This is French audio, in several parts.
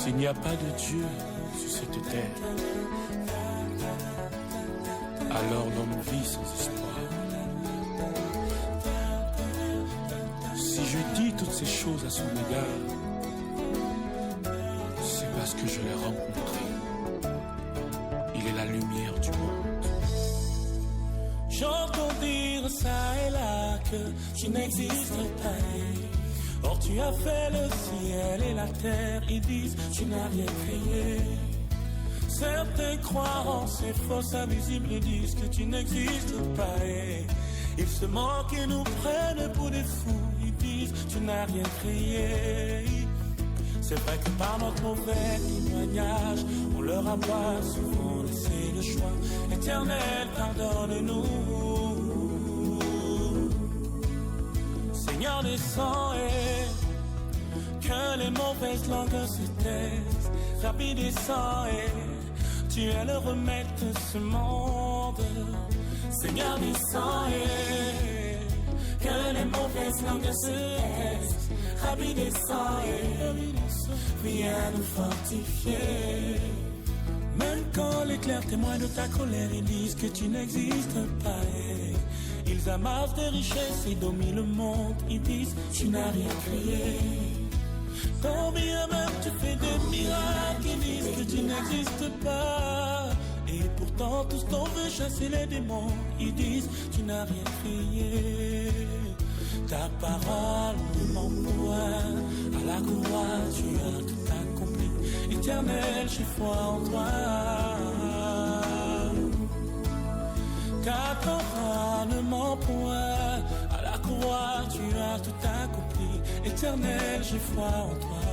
S'il n'y a pas de Dieu sur cette terre, alors l'homme vit sans espoir. Si je dis toutes ces choses à son égard, c'est parce que je l'ai rencontré. Il est la lumière du monde. J'entends dire ça et là que tu n'existes pas. Or tu as fait le ciel et la terre. Ils disent tu n'as rien créé. Certains croient en ces fausses invisibles. Ils disent que tu n'existes pas. Ils se moquent et nous prennent pour des fous. Ils disent tu n'as rien créé. C'est vrai que par notre mauvais témoignage, on leur a pas souvent laissé le choix. Éternel, pardonne-nous. Seigneur, descends et que les mauvaises langues se taisent. Rabbi, descends et tu es le remède de ce monde. Seigneur, descends et que les mauvaises langues se taisent. Rabbi, descends et viens nous fortifier. Même quand l'éclair témoigne de ta colère, ils disent que tu n'existes pas. Ils amassent des richesses et dominent le monde. Ils disent tu n'as rien créé. Quand bien même tu fais des miracles, ils disent que tu n'existes pas. Et pourtant tous t'en veulent chasser les démons. Ils disent tu n'as rien créé. Ta parole m'envoie à la croix, tu as tout accompli. Éternel, j'ai foi en toi. Ta parole m'envoie à la croix, tu as tout accompli. Éternel, j'ai foi en toi.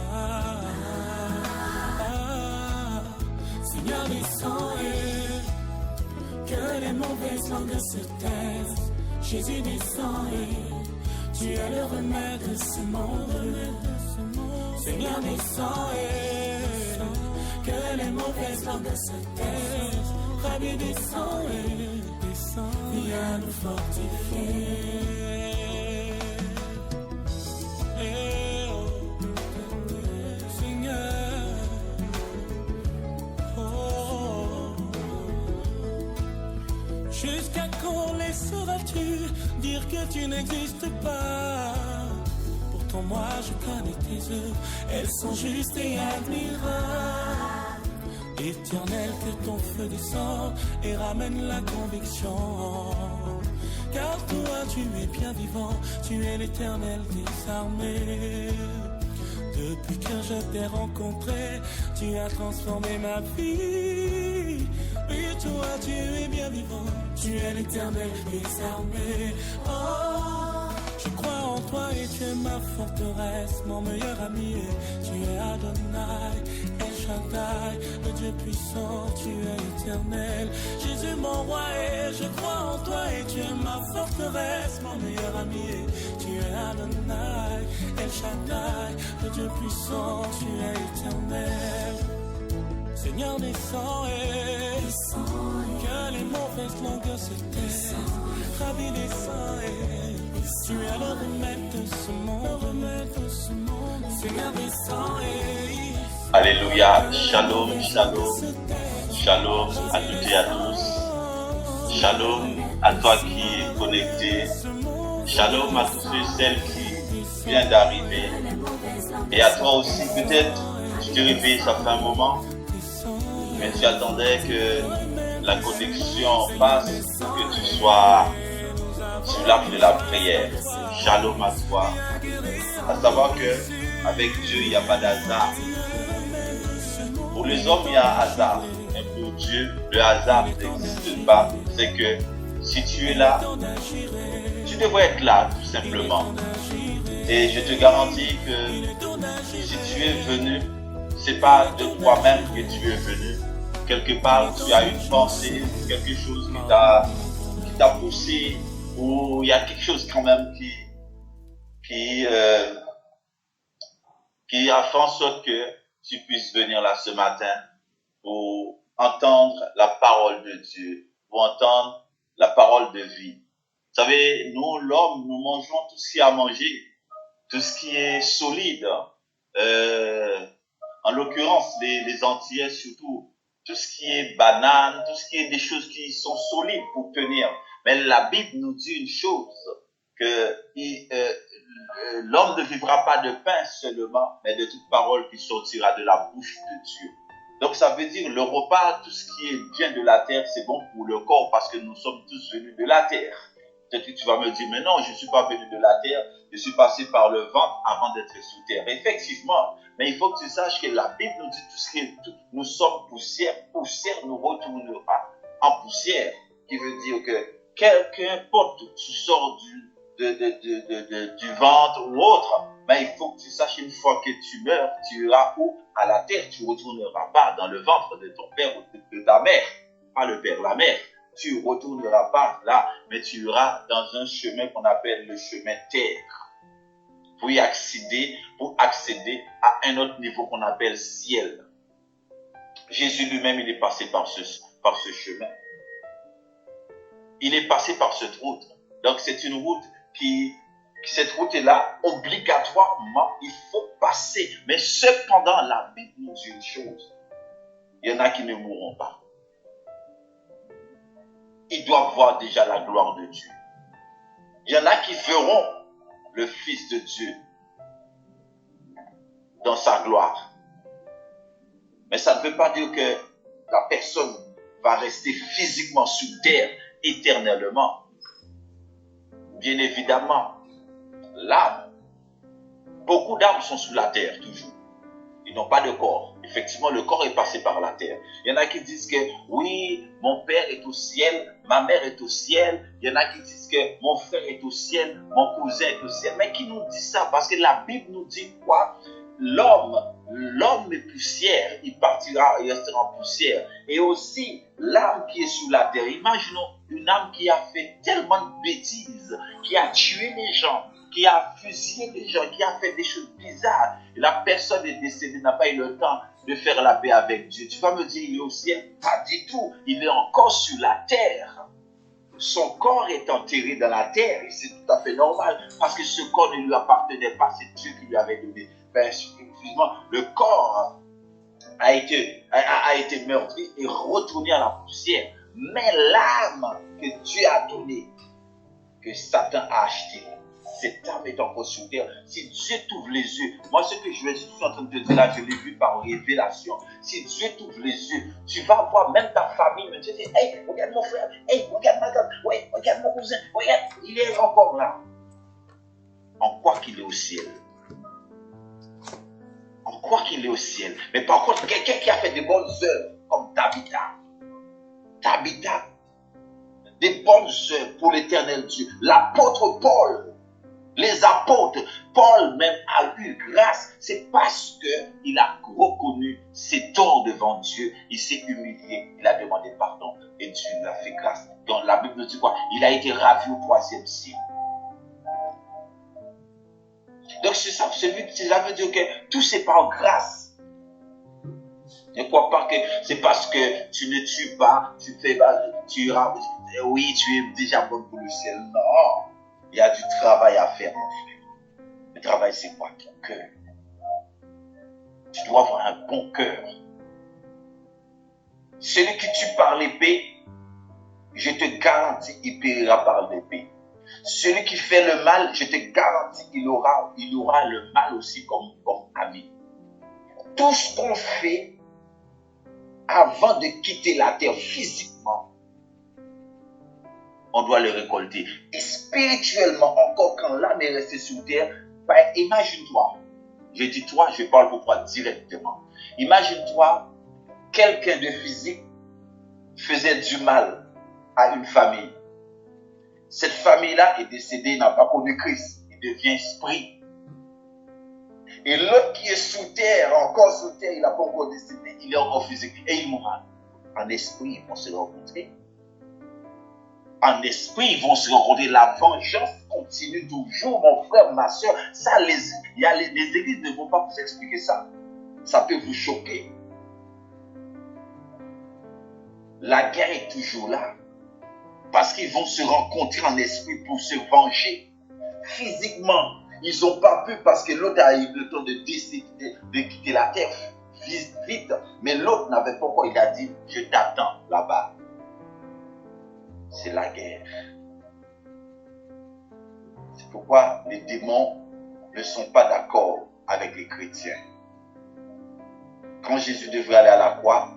Seigneur, descends et que les mauvaises langues se taisent. Jésus, descend et tu es le remède de ce monde. Seigneur, descends et que les mauvaises langues se taisent. Rabbi, descends et viens nous fortifier. Eh oh, Seigneur, oh. Jusqu'à quand laisseras-tu dire que tu n'existes pas? Pourtant moi je connais tes œuvres, elles sont justes et admirables. Éternel, que ton feu descende et ramène la conviction. Car toi tu es bien vivant, tu es l'éternel des armées. Depuis que je t'ai rencontré, tu as transformé ma vie. Oui, toi tu es bien vivant, tu es l'éternel des armées. Oh, je crois en toi et tu es ma forteresse, mon meilleur ami. Et tu es Adonai, El Shaddai, le Dieu puissant, tu es éternel. Jésus mon roi et je crois en toi et tu es ma forteresse, mon meilleur ami. Et tu es Adonai, El Shaddai, le Dieu puissant, tu es éternel. Seigneur, descends et que les mauvaises langues se taisent. Rabbi, descends et tu es le remède de ce monde. Seigneur, descends et Alléluia, shalom, shalom, shalom à toutes et à tous. Shalom à toi qui es connecté. Shalom à tous ceux et celles qui viennent d'arriver. Et à toi aussi, peut-être, tu te réveilles, ça fait un moment, mais tu attendais que la connexion passe, que tu sois sur l'arche de la prière. Shalom à toi. À savoir que avec Dieu, il n'y a pas d'hasard. Pour les hommes, il y a hasard. Mais pour Dieu, le hasard n'existe pas. C'est que si tu es là, tu devrais être là, tout simplement. Et je te garantis que si tu es venu, c'est pas de toi-même que tu es venu. Quelque part, tu as une pensée, quelque chose qui t'a poussé, ou il y a quelque chose quand même qui a fait en sorte que tu puisses venir là ce matin pour entendre la parole de Dieu, pour entendre la parole de vie. Vous savez, nous, l'homme, nous mangeons tout ce qui est à manger, tout ce qui est solide. En l'occurrence, les Antillais surtout, tout ce qui est banane, tout ce qui est des choses qui sont solides pour tenir. Mais la Bible nous dit une chose, que l'homme ne vivra pas de pain seulement, mais de toute parole qui sortira de la bouche de Dieu. Donc ça veut dire le repas, tout ce qui est bien de la terre, c'est bon pour le corps parce que nous sommes tous venus de la terre. Peut-être que tu vas me dire, mais non, je ne suis pas venu de la terre, je suis passé par le ventre avant d'être sous terre. Effectivement, mais il faut que tu saches que la Bible nous dit tout ce qui est tout. Nous sommes poussière, poussière nous retournera en poussière, qui veut dire que qu'importe tu sors du ventre ou autre, mais il faut que tu saches une fois que tu meurs, tu iras où? À la terre, tu ne retourneras pas dans le ventre de ton père ou de ta mère, pas le père, la mère. Tu ne retourneras pas là, mais tu iras dans un chemin qu'on appelle le chemin terre. Pour accéder à un autre niveau qu'on appelle ciel. Jésus lui-même, il est passé par ce chemin. Il est passé par cette route. Donc c'est une route cette route est là, obligatoirement, il faut passer. Mais cependant, la Bible nous dit une chose. Il y en a qui ne mourront pas. Ils doivent voir déjà la gloire de Dieu. Il y en a qui verront le Fils de Dieu dans sa gloire. Mais ça ne veut pas dire que la personne va rester physiquement sous terre éternellement. Bien évidemment, l'âme, beaucoup d'âmes sont sous la terre toujours. Ils n'ont pas de corps. Effectivement, le corps est passé par la terre. Il y en a qui disent que oui, mon père est au ciel, ma mère est au ciel. Il y en a qui disent que mon frère est au ciel, mon cousin est au ciel. Mais qui nous dit ça? Parce que la Bible nous dit quoi? L'homme est poussière, il partira, il restera en poussière. Et aussi, l'âme qui est sous la terre. Imaginons une âme qui a fait tellement de bêtises, qui a tué les gens, qui a fusillé les gens, qui a fait des choses bizarres. Et la personne est décédée, n'a pas eu le temps de faire la paix avec Dieu. Tu vas me dire, il est au ciel? Pas du tout. Il est encore sur la terre. Son corps est enterré dans la terre. Et c'est tout à fait normal. Parce que ce corps ne lui appartenait pas. C'est Dieu qui lui avait donné. Ben, excuse-moi, le corps a été meurtri et retourné à la poussière. Mais l'âme que Dieu a donnée, que Satan a acheté, cette âme est encore sur terre. Si Dieu t'ouvre les yeux, moi ce que je suis en train de te dire là, je l'ai vu par révélation. Si Dieu t'ouvre les yeux, tu vas voir même ta famille, mais tu te dis, hey, regarde mon frère, hey, regarde ma dame, ouais, regarde mon cousin, regarde, il est encore là. En quoi qu'il est au ciel? En quoi qu'il est au ciel? Mais par contre, quelqu'un qui a fait de bonnes œuvres, comme Tabitha, des bonnes œuvres pour l'éternel Dieu. L'apôtre Paul, les apôtres, Paul même a eu grâce. C'est parce qu'il a reconnu ses torts devant Dieu. Il s'est humilié, il a demandé pardon et Dieu lui a fait grâce. Donc la Bible nous dit quoi? Il a été ravi au 3e ciel. Donc ça veut dire que tout c'est par grâce. Ne crois pas que c'est parce que tu ne tues pas, tu iras, oui, tu es déjà bon pour le ciel. Non, il y a du travail à faire, mon frère. Le travail, c'est quoi? Ton cœur. Tu dois avoir un bon cœur. Celui qui tue par l'épée, je te garantis, il périra par l'épée. Celui qui fait le mal, je te garantis, il aura le mal aussi comme ami. Tout ce qu'on fait avant de quitter la terre physiquement, on doit le récolter. Et spirituellement, encore quand l'âme est restée sur terre, ben, imagine-toi, je dis toi, je parle pour toi directement. Imagine-toi, quelqu'un de physique faisait du mal à une famille. Cette famille-là est décédée, n'a pas connu Christ. Il devient esprit. Et l'autre qui est sous terre, encore sous terre, il n'a pas encore décédé, il est encore physique. Et il mourra. En esprit, ils vont se rencontrer. En esprit, ils vont se rencontrer. La vengeance continue toujours, mon frère, ma soeur. Ça, les églises ne vont pas vous expliquer ça. Ça peut vous choquer. La guerre est toujours là. Parce qu'ils vont se rencontrer en esprit pour se venger. Physiquement, ils n'ont pas pu parce que l'autre a eu le temps de quitter la terre. vite. Mais l'autre n'avait pas encore. Il a dit, je t'attends là-bas. C'est la guerre. C'est pourquoi les démons ne sont pas d'accord avec les chrétiens. Quand Jésus devrait aller à la croix,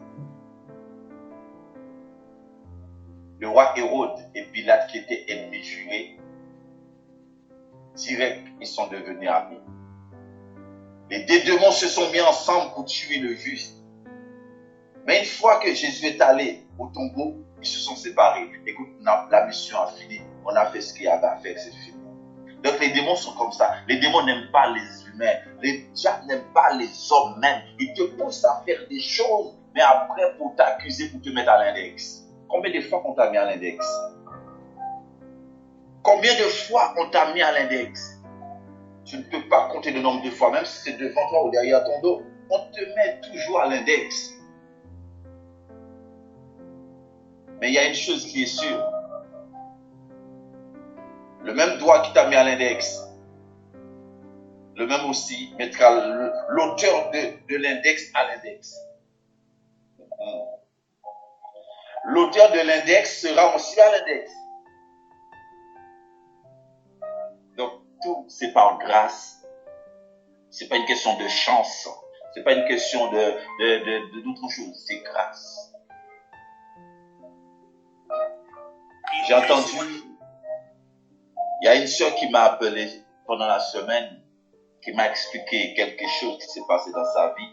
le roi Hérode et Pilate, qui étaient ennemis jurés, direct, ils sont devenus amis. Les deux démons se sont mis ensemble pour tuer le juste. Mais une fois que Jésus est allé au tombeau, ils se sont séparés. Écoute, la mission a fini. On a fait ce qu'il y avait à faire, c'est fini. Donc les démons sont comme ça. Les démons n'aiment pas les humains. Les diables n'aiment pas les hommes même. Ils te poussent à faire des choses, mais après pour t'accuser, pour te mettre à l'index. Combien de fois on t'a mis à l'index? Combien de fois on t'a mis à l'index? Tu ne peux pas compter le nombre de fois, même si c'est devant toi ou derrière ton dos. On te met toujours à l'index. Mais il y a une chose qui est sûre. Le même doigt qui t'a mis à l'index, le même aussi mettra l'auteur de l'index à l'index. L'auteur de l'index sera aussi à l'index. Donc, tout, c'est par grâce. C'est pas une question de chance. C'est pas une question d'autre chose. C'est grâce. J'ai entendu, il y a une sœur qui m'a appelé pendant la semaine, qui m'a expliqué quelque chose qui s'est passé dans sa vie.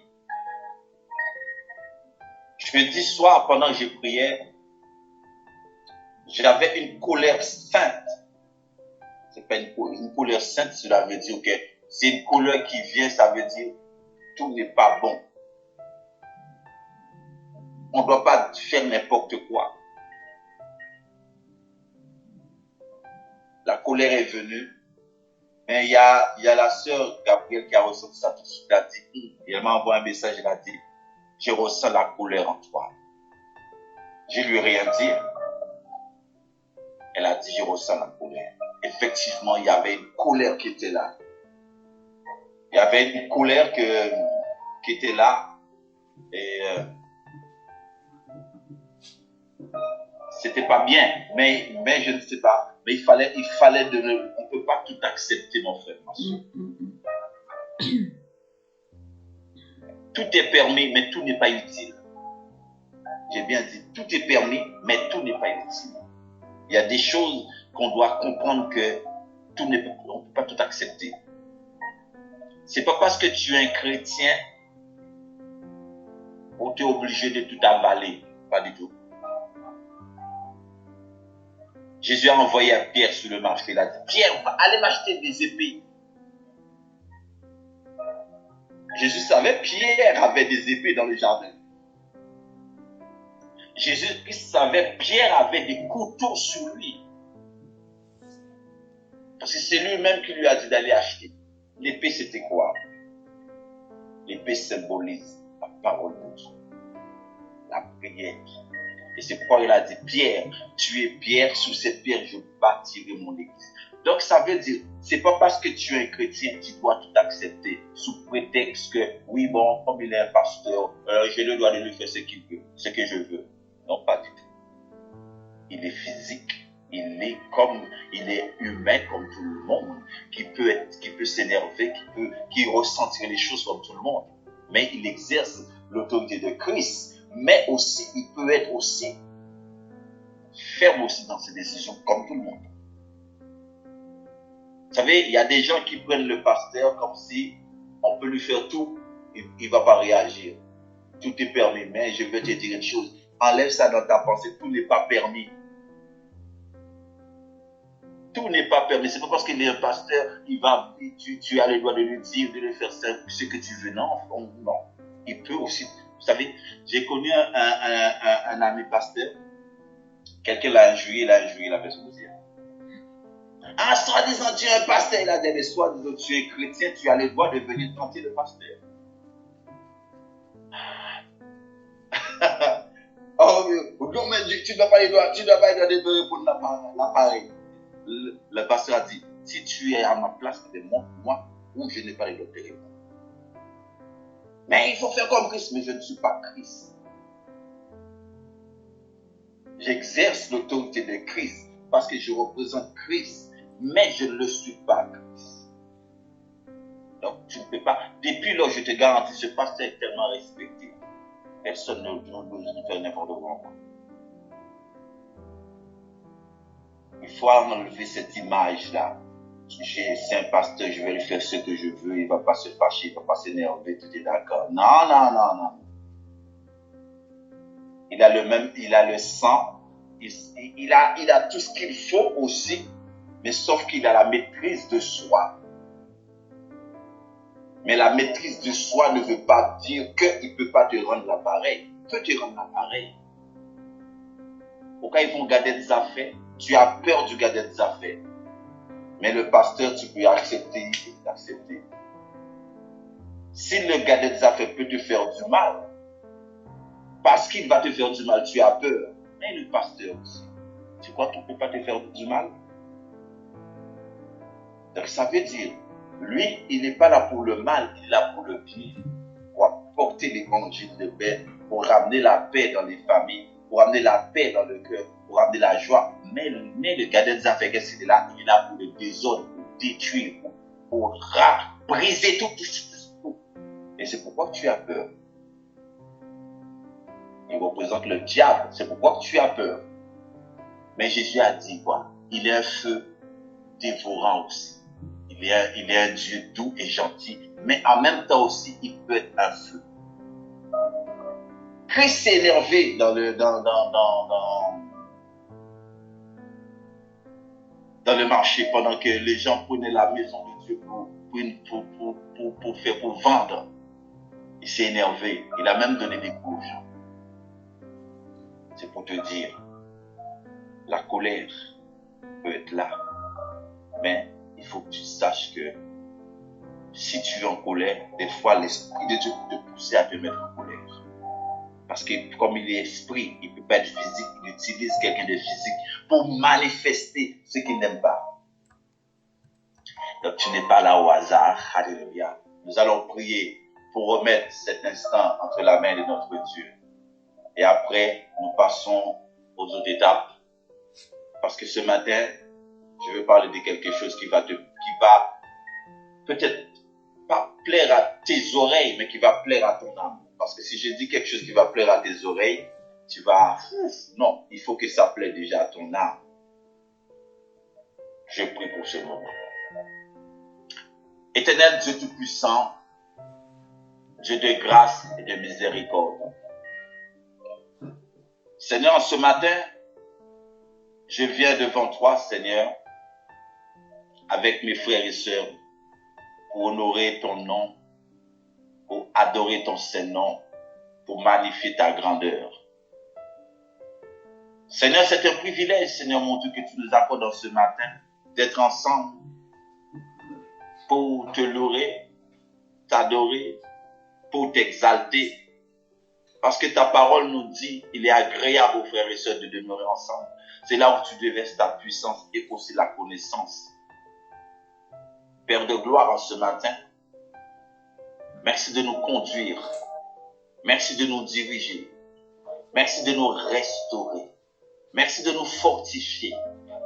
Jeudi soir, pendant que je priais, j'avais une colère sainte. C'est pas une colère sainte, cela veut dire que c'est une colère qui vient, ça veut dire tout n'est pas bon. On ne doit pas faire n'importe quoi. La colère est venue, mais il y a la sœur Gabrielle qui a ressenti ça tout de suite. Elle a dit, et elle m'a envoyé un message, elle a dit, je ressens la colère en toi. Je lui ai rien dit. Elle a dit, je ressens la colère. Effectivement, il y avait une colère qui était là. Il y avait une colère qui était là. Et c'était pas bien, mais je ne sais pas. Mais il fallait on ne peut pas tout accepter, mon frère, ma soeur. Tout est permis, mais tout n'est pas utile. J'ai bien dit, tout est permis, mais tout n'est pas utile. Il y a des choses qu'on doit comprendre que on ne peut pas tout accepter. C'est pas parce que tu es un chrétien où tu es obligé de tout avaler. Pas du tout. Jésus a envoyé à Pierre sur le marché. Il a dit, Pierre, allez m'acheter des épées. Jésus savait, Pierre avait des épées dans le jardin. Jésus savait, Pierre avait des couteaux sur lui. Parce que c'est lui-même qui lui a dit d'aller acheter. L'épée, c'était quoi? L'épée symbolise la parole de Dieu, la prière. Et c'est pourquoi il a dit, Pierre, tu es pierre, sous cette pierre, je bâtirai mon église. Donc ça veut dire, c'est pas parce que tu es un chrétien, tu dois tout accepter, sous prétexte que, oui bon, comme il est un pasteur, j'ai le droit de lui faire ce qu'il veut, ce que je veux. Non, pas du tout. Il est physique, il est humain comme tout le monde, qui peut s'énerver, qui ressentir les choses comme tout le monde. Mais il exerce l'autorité de Christ. Mais aussi, il peut être aussi ferme aussi dans ses décisions, comme tout le monde. Vous savez, il y a des gens qui prennent le pasteur comme si on peut lui faire tout, il ne va pas réagir. Tout est permis, mais je vais te dire une chose. Enlève ça dans ta pensée, tout n'est pas permis. Tout n'est pas permis. C'est pas parce qu'il est un pasteur, tu as le droit de lui dire, de lui faire ce que tu veux. Non, non. Il peut aussi. Vous savez, j'ai connu un ami pasteur. Quelqu'un l'a injurié, la personne dire. Ah, soi-disant, tu es un pasteur. Il a dit, mais soi-disant, tu es chrétien, tu as le droit de venir tenter le pasteur. Oh, mais tu ne dois pas être de répondre l'appareil. Le pasteur a dit, si tu es à ma place, montre-moi où je n'ai pas les droits de répondre. Mais il faut faire comme Christ. Mais je ne suis pas Christ. J'exerce l'autorité de Christ parce que je représente Christ. Mais je ne le suis pas Christ. Donc tu ne peux pas. Depuis là, je te garantis, ce pasteur est tellement respecté. Personne ne fait n'importe quoi. Il faut enlever cette image-là. C'est un pasteur, je vais lui faire ce que je veux, il ne va pas se fâcher, il ne va pas s'énerver, tout est d'accord. Non, non, non, non. Il a le sang, il a tout ce qu'il faut aussi, mais sauf qu'il a la maîtrise de soi. Mais la maîtrise de soi ne veut pas dire qu'il ne peut pas te rendre l'appareil. Il peut te rendre l'appareil. Pourquoi ils vont garder des affaires? Tu as peur du garder des affaires. Mais le pasteur, tu peux accepter et l'accepter. Si le garder des affaires peut te faire du mal, parce qu'il va te faire du mal, tu as peur. Mais le pasteur aussi. Tu crois qu'il ne peut pas te faire du mal? Donc ça veut dire, lui, il n'est pas là pour le mal, il est là pour le bien. Pour apporter l'évangile de paix, pour ramener la paix dans les familles, pour ramener la paix dans le cœur, pour ramener la joie. Mais le gardien des affaires, qu'est-ce qu'il est là? Il est là pour le désordre, pour détruire, pour briser tout. Et c'est pourquoi tu as peur. Il représente le diable, c'est pourquoi tu as peur. Mais Jésus a dit quoi? Il est un feu dévorant aussi. Il est un Dieu doux et gentil, mais en même temps aussi, il peut être un feu. Christ s'est énervé dans le marché pendant que les gens prenaient la maison de Dieu pour vendre. Il s'est énervé. Il a même donné des coups aux gens. C'est pour te dire, la colère peut être là, mais il faut que tu saches que si tu es en colère, des fois l'esprit de Dieu peut te pousser à te mettre en colère. Parce que comme il est esprit, il ne peut pas être physique, il utilise quelqu'un de physique pour manifester ce qu'il n'aime pas. Donc tu n'es pas là au hasard, alléluia. Nous allons prier pour remettre cet instant entre la main de notre Dieu. Et après, nous passons aux autres étapes. Parce que ce matin, je veux parler de quelque chose qui va peut-être pas plaire à tes oreilles, mais qui va plaire à ton âme. Parce que si je dis quelque chose qui va plaire à tes oreilles, tu vas... Non, il faut que ça plaise déjà à ton âme. Je prie pour ce moment. Éternel Dieu Tout-Puissant, Dieu de grâce et de miséricorde. Seigneur, ce matin, je viens devant toi, Seigneur, avec mes frères et sœurs, pour honorer ton nom, pour adorer ton Saint-Nom, pour magnifier ta grandeur. Seigneur, c'est un privilège, Seigneur mon Dieu, que tu nous accordes dans ce matin, d'être ensemble pour te louer, t'adorer, pour t'exalter. Parce que ta parole nous dit, il est agréable aux frères et sœurs de demeurer ensemble. C'est là où tu déverses ta puissance et aussi la connaissance. Père de gloire, en ce matin, merci de nous conduire. Merci de nous diriger. Merci de nous restaurer. Merci de nous fortifier.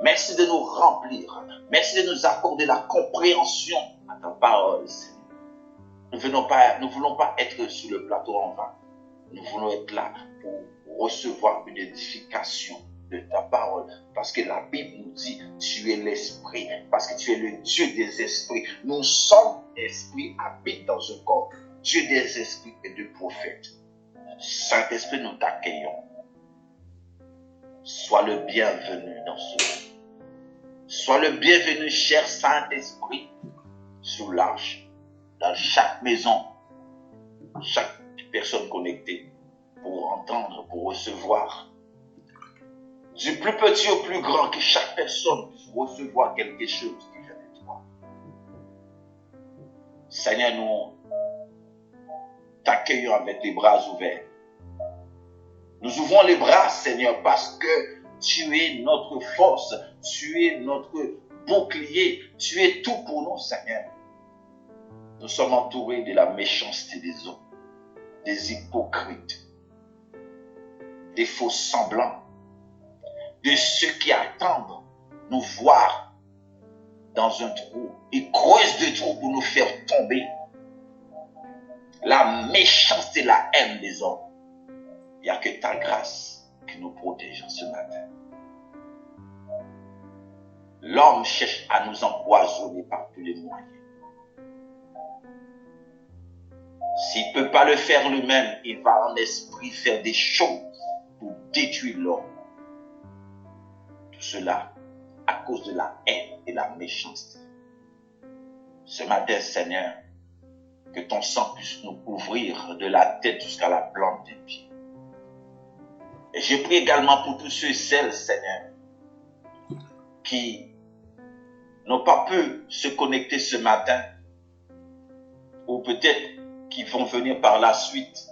Merci de nous remplir. Merci de nous accorder la compréhension à ta parole, Seigneur. Nous ne voulons pas être sur le plateau en vain. Nous voulons être là pour recevoir une édification de ta parole. Parce que la Bible nous dit, tu es l'esprit. Parce que tu es le Dieu des esprits. Nous sommes esprits, habitent dans un corps. Dieu des esprits et de prophètes. Saint-Esprit, nous t'accueillons. Sois le bienvenu dans ce monde. Sois le bienvenu, cher Saint-Esprit, sous l'arche, dans chaque maison, chaque personne connectée, pour entendre, pour recevoir. Du plus petit au plus grand, que chaque personne puisse recevoir quelque chose qui vient de toi. Seigneur, nous t'accueillons avec les bras ouverts. Nous ouvrons les bras, Seigneur, parce que tu es notre force, tu es notre bouclier, tu es tout pour nous, Seigneur. Nous sommes entourés de la méchanceté des hommes. des hypocrites, des faux semblants, de ceux qui attendent nous voir dans un trou et creusent des trous pour nous faire tomber. La méchanceté et la haine des hommes. Il n'y a que ta grâce qui nous protège ce matin. L'homme cherche à nous empoisonner par tous les moyens. S'il ne peut pas le faire lui-même, il va en esprit faire des choses pour détruire l'homme. Tout cela à cause de la haine et la méchanceté. Ce matin, Seigneur, que ton sang puisse nous couvrir de la tête jusqu'à la plante des pieds. Et je prie également pour tous ceux et celles, Seigneur, qui n'ont pas pu se connecter ce matin, ou peut-être qui vont venir par la suite,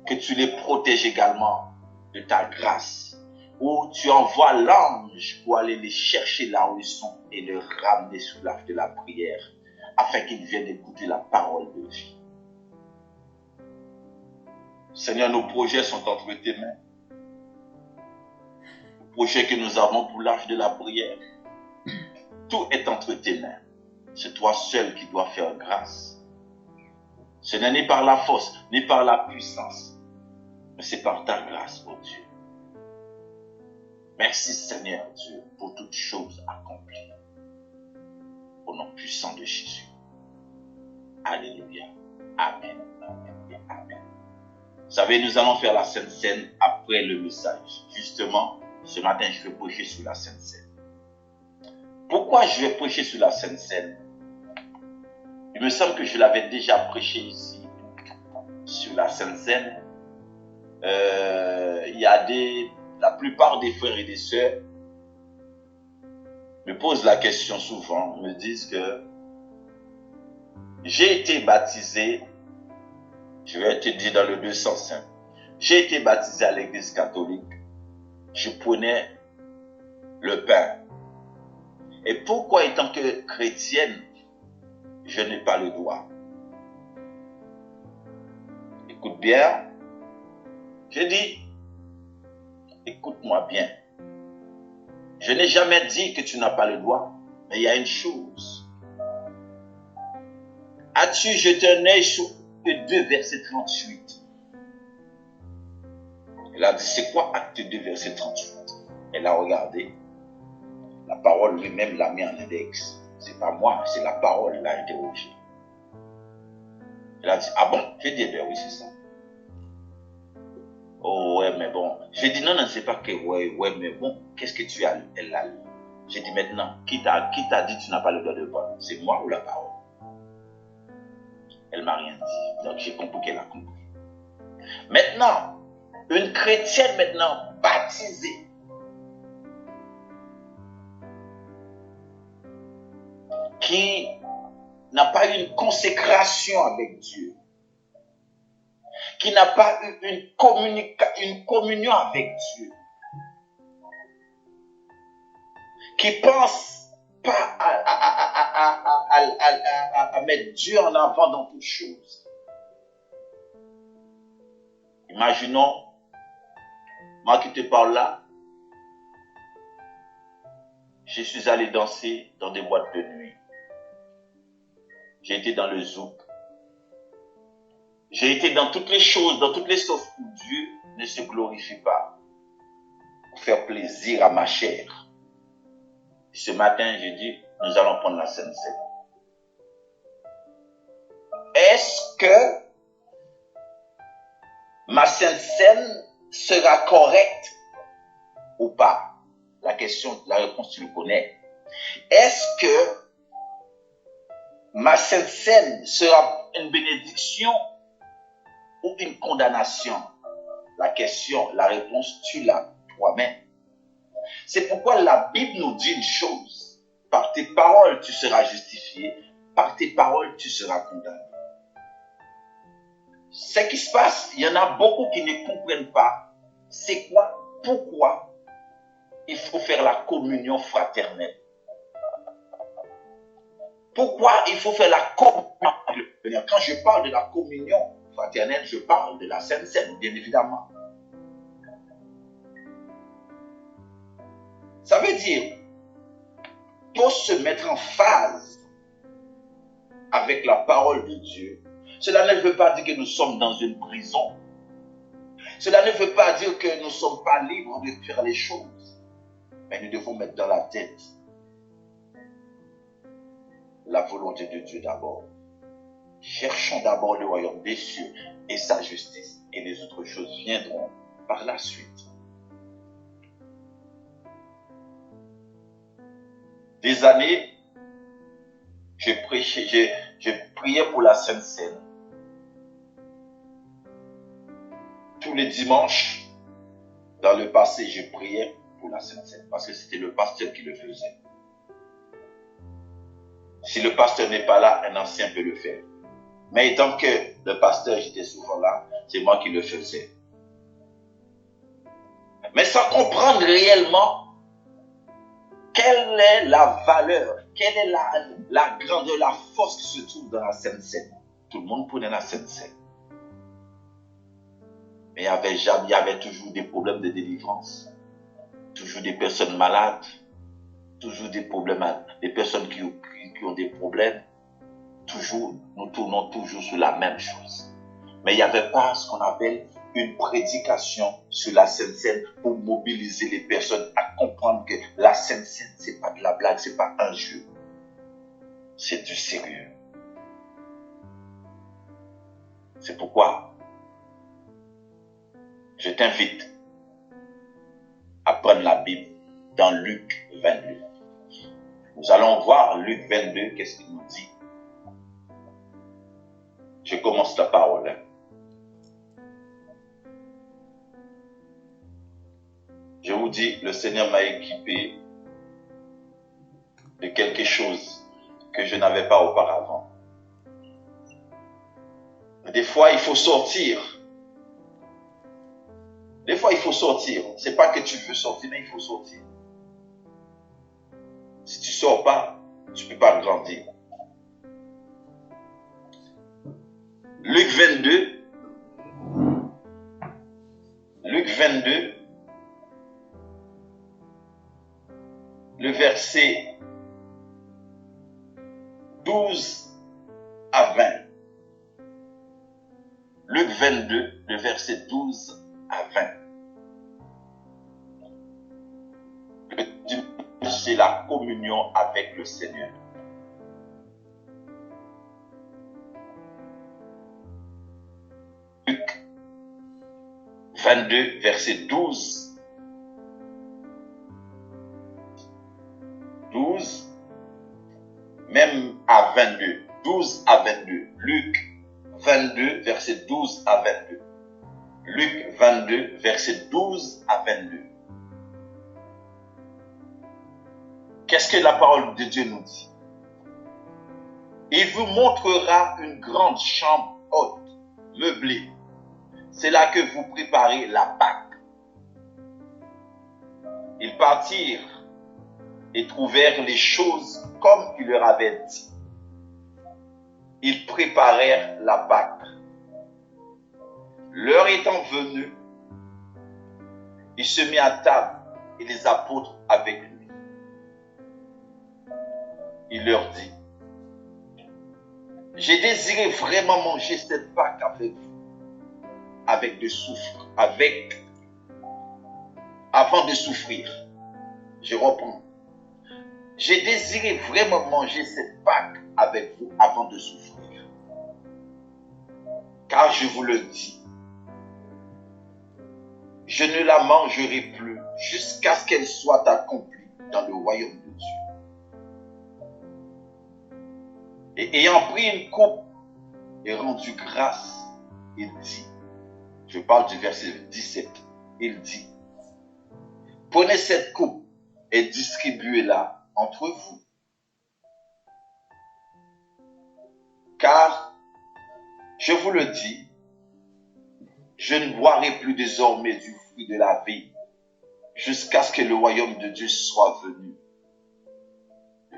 que tu les protèges également de ta grâce, ou tu envoies l'ange pour aller les chercher là où ils sont et les ramener sous l'arche de la prière, afin qu'ils viennent écouter la parole de vie. Seigneur, nos projets sont entre tes mains. Le projet que nous avons pour l'arche de la prière, tout est entre tes mains. C'est toi seul qui dois faire grâce. Ce n'est ni par la force, ni par la puissance, mais c'est par ta grâce, oh Dieu. Merci Seigneur Dieu pour toutes choses accomplies. Au nom puissant de Jésus. Alléluia. Amen. Amen et amen. Vous savez, nous allons faire la Sainte Seine après le message. Justement, ce matin, je vais prêcher sur la Sainte Seine. Pourquoi je vais prêcher sur la Sainte Seine? Il me semble que je l'avais déjà prêché ici, sur la Sainte Seine. La plupart des frères et des sœurs me posent la question souvent, me disent que j'ai été baptisé, je vais te dire dans le 205, j'ai été baptisé à l'église catholique, je prenais le pain. Et pourquoi, étant que chrétienne, je n'ai pas le droit? Écoute bien, j'ai dit, écoute-moi bien. Je n'ai jamais dit que tu n'as pas le droit, mais il y a une chose. As-tu jeté un œil sur Acte 2, verset 38? Elle a dit, c'est quoi Acte 2, verset 38? Elle a regardé. La parole lui-même l'a mis en index. C'est pas moi, c'est la parole, elle l'a interrogé. Elle a dit, ah bon? J'ai dit, ben oui, c'est ça. Oh ouais, mais bon. J'ai dit, non, c'est pas que ouais, mais bon, qu'est-ce que tu as lu? Elle l'a lu. J'ai dit, maintenant, qui t'a dit tu n'as pas le droit de parler? C'est moi ou la parole? Elle m'a rien dit. Donc j'ai compris qu'elle a compris. Maintenant, une chrétienne maintenant baptisée, qui n'a pas eu une consécration avec Dieu, qui n'a pas eu une communion avec Dieu, qui pense pas à mettre Dieu en avant dans toutes choses. Imaginons, moi qui te parle là, je suis allé danser dans des boîtes de nuit. J'ai été dans le zouk. J'ai été dans toutes les choses, dans toutes les choses où Dieu ne se glorifie pas. Pour faire plaisir à ma chair. Ce matin, j'ai dit, nous allons prendre la Sainte Seine. Est-ce que ma Sainte Seine sera correcte ou pas? La réponse, tu le connais. Est-ce que ma Sainte Seine sera une bénédiction ou une condamnation? La réponse, tu l'as toi-même. C'est pourquoi la Bible nous dit une chose. Par tes paroles, tu seras justifié. Par tes paroles, tu seras condamné. Ce qui se passe, il y en a beaucoup qui ne comprennent pas. C'est quoi? Pourquoi il faut faire la communion fraternelle? Pourquoi il faut faire la communion avec le Seigneur? Quand je parle de la communion fraternelle, je parle de la Sainte Seine, bien évidemment. Ça veut dire, pour se mettre en phase avec la parole de Dieu, cela ne veut pas dire que nous sommes dans une prison. Cela ne veut pas dire que nous ne sommes pas libres de faire les choses. Mais nous devons mettre dans la tête la volonté de Dieu d'abord. Cherchons d'abord le royaume des cieux et sa justice, et les autres choses viendront par la suite. Des années, j'ai prié pour la Sainte Seine. Tous les dimanches, dans le passé, je priais pour la Sainte Seine parce que c'était le pasteur qui le faisait. Si le pasteur n'est pas là, un ancien peut le faire. Mais étant que le pasteur, j'étais souvent là, c'est moi qui le faisais. Mais sans comprendre réellement quelle est la valeur, quelle est la grandeur, la force qui se trouve dans la Sainte Seine. Tout le monde prenait la Sainte Seine. Mais il y avait toujours des problèmes de délivrance, toujours des personnes malades, toujours des problèmes, des personnes qui ont des problèmes. Toujours, nous tournons toujours sur la même chose. Mais il n'y avait pas ce qu'on appelle une prédication sur la Sainte Seine pour mobiliser les personnes à comprendre que la Sainte Seine, ce n'est pas de la blague, ce n'est pas un jeu. C'est du sérieux. C'est pourquoi je t'invite à prendre la Bible dans Luc 22. Nous allons voir Luc 22, qu'est-ce qu'il nous dit. Je commence la parole. Je vous dis, le Seigneur m'a équipé de quelque chose que je n'avais pas auparavant. Des fois, il faut sortir. Des fois, il faut sortir. C'est pas que tu veux sortir, mais il faut sortir. Si tu ne sors pas, tu ne peux pas grandir. Luc 22. Luc 22. Le verset 12 à 20. Luc 22, le verset 12 à 20. C'est la communion avec le Seigneur. Luc 22, verset 12. 12, même à 22. 12 à 22. Luc 22, verset 12 à 22. Luc 22, verset 12 à 22. Qu'est-ce que la parole de Dieu nous dit? Il vous montrera une grande chambre haute, meublée. C'est là que vous préparez la Pâque. Ils partirent et trouvèrent les choses comme il leur avait dit. Ils préparèrent la Pâque. L'heure étant venue, il se mit à table et les apôtres avec lui. Il leur dit, j'ai désiré vraiment manger cette Pâque avec vous, avant de souffrir. Je reprends. J'ai désiré vraiment manger cette Pâque avec vous avant de souffrir. Car je vous le dis, je ne la mangerai plus jusqu'à ce qu'elle soit accomplie dans le royaume de Dieu. Et ayant pris une coupe et rendu grâce, il dit, je parle du verset 17, il dit, prenez cette coupe et distribuez-la entre vous. Car, je vous le dis, je ne boirai plus désormais du fruit de la vie jusqu'à ce que le royaume de Dieu soit venu.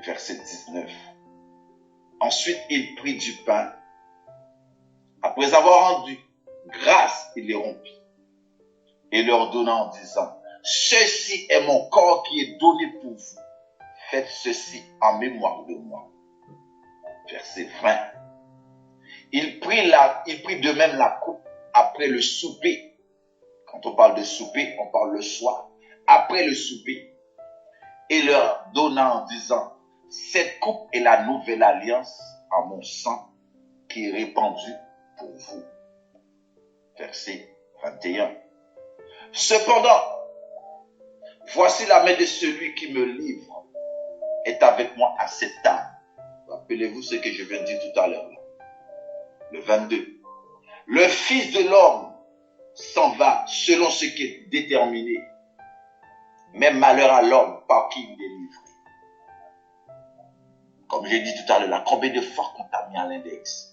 Verset 19. Ensuite, il prit du pain, Après avoir rendu grâce, il les rompit et leur donna en disant, ceci est mon corps qui est donné pour vous. Faites ceci en mémoire de moi. Verset 20. Il prit de même la coupe après le souper. Quand on parle de souper, on parle le soir. Après le souper. Et leur donna en disant, cette coupe est la nouvelle alliance en mon sang qui est répandue pour vous. Verset 21. Cependant, voici la main de celui qui me livre est avec moi à cette table. Rappelez-vous ce que je viens de dire tout à l'heure. Le 22. Le Fils de l'homme s'en va selon ce qui est déterminé. Mais malheur à l'homme par qui il est livré. Comme j'ai dit tout à l'heure, combien de fois qu'on t'a mis à l'index.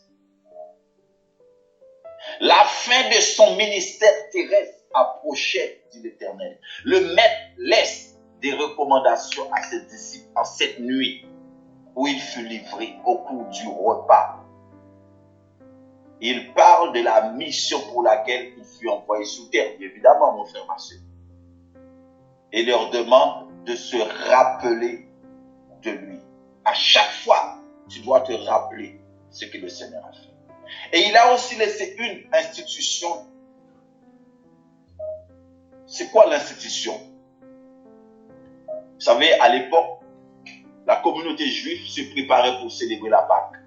La fin de son ministère terrestre approchait, dit l'Éternel. Le Maître laisse des recommandations à ses disciples en cette nuit où il fut livré au cours du repas. Il parle de la mission pour laquelle il fut envoyé sur terre, évidemment, mon frère, ma soeur. Et leur demande de se rappeler de lui. À chaque fois, tu dois te rappeler ce que le Seigneur a fait. Et il a aussi laissé une institution. C'est quoi l'institution? Vous savez, à l'époque, la communauté juive se préparait pour célébrer la Pâque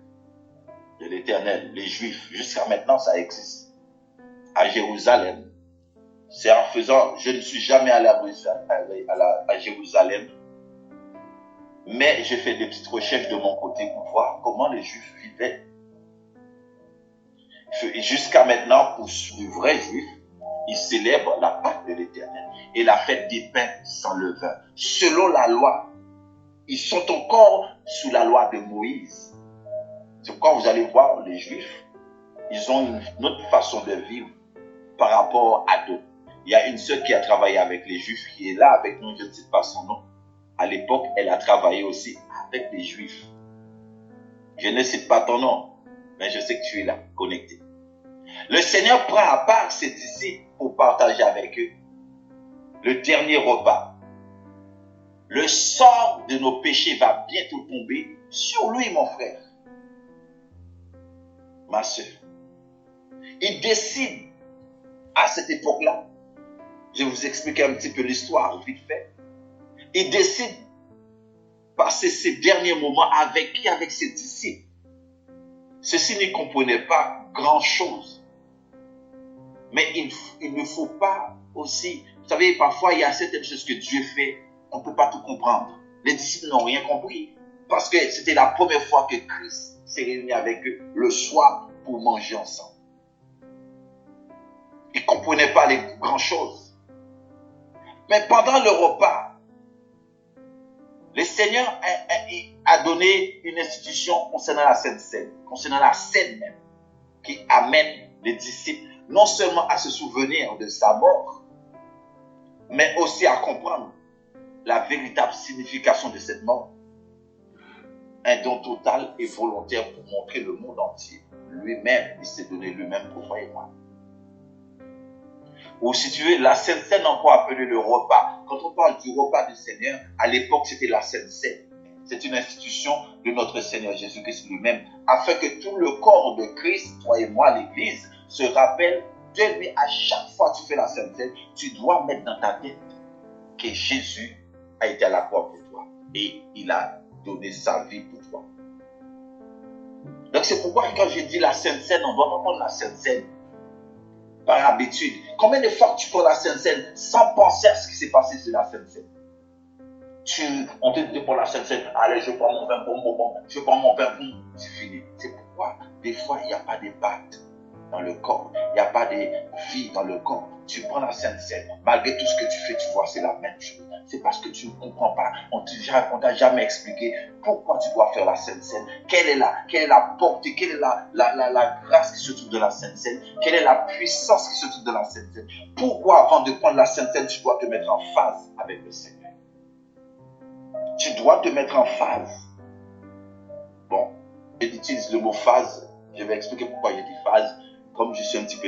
de l'Éternel. Les Juifs, jusqu'à maintenant, ça existe. À Jérusalem. C'est en faisant, je ne suis jamais allé à Jérusalem, mais j'ai fait des petites recherches de mon côté pour voir comment les Juifs vivaient. Jusqu'à maintenant, pour les vrais Juifs, ils célèbrent la Pâque de l'Éternel et la fête des pains sans levain. Selon la loi, ils sont encore sous la loi de Moïse. C'est pourquoi vous allez voir les Juifs, ils ont une autre façon de vivre par rapport à d'autres. Il y a une sœur qui a travaillé avec les Juifs, qui est là avec nous, je ne sais pas son nom. À l'époque, elle a travaillé aussi avec les Juifs. Je ne sais pas ton nom, mais je sais que tu es là, connecté. Le Seigneur prend à part ses disciples pour partager avec eux le dernier repas. Le sort de nos péchés va bientôt tomber sur lui, mon frère, ma soeur. Il décide à cette époque-là, je vais vous expliquer un petit peu l'histoire, vite fait. Il décide de passer ces derniers moments avec qui? Avec ses disciples. Ceux-ci ne comprenaient pas grand-chose. Mais il ne faut pas aussi... Vous savez, parfois, il y a certaines choses que Dieu fait, on ne peut pas tout comprendre. Les disciples n'ont rien compris. Parce que c'était la première fois que Christ s'est réuni avec eux le soir pour manger ensemble. Ils ne comprenaient pas les grandes choses. Mais pendant le repas, le Seigneur a donné une institution concernant la Sainte Seine, concernant la scène même, qui amène les disciples non seulement à se souvenir de sa mort, mais aussi à comprendre la véritable signification de cette mort. Un don total et volontaire pour montrer le monde entier. Lui-même, il s'est donné lui-même pour toi et moi. Ou si tu veux, la Sainte Seine, encore appelée le repas. Quand on parle du repas du Seigneur, à l'époque, c'était la Sainte Seine. C'est une institution de notre Seigneur Jésus-Christ lui-même, afin que tout le corps de Christ, toi et moi, l'Église, se rappelle de lui. À chaque fois que tu fais la Sainte Seine, tu dois mettre dans ta tête que Jésus a été à la croix pour toi et il a donné sa vie pour toi. Donc c'est pourquoi quand je dis la Sainte Seine, on doit pas prendre la Sainte Seine par habitude. Combien de fois tu prends la Sainte Seine sans penser à ce qui s'est passé sur la Sainte Seine? On te dit pour la Sainte Seine, allez, je prends mon pain, je prends mon pain, c'est fini. C'est pourquoi des fois il n'y a pas de batte dans le corps, il n'y a pas de vie dans le corps. Tu prends la Sainte Seine, malgré tout ce que tu fais, tu vois, c'est la même chose. C'est parce que tu ne comprends pas. On ne t'a jamais expliqué pourquoi tu dois faire la Sainte Seine. Quelle est la portée, quelle est la grâce qui se trouve dans la Sainte Seine, quelle est la puissance qui se trouve dans la Sainte Seine. Pourquoi avant de prendre la Sainte Seine, tu dois te mettre en phase avec le Seigneur. Tu dois te mettre en phase. Bon, j'utilise le mot phase. Je vais expliquer pourquoi je dis phase.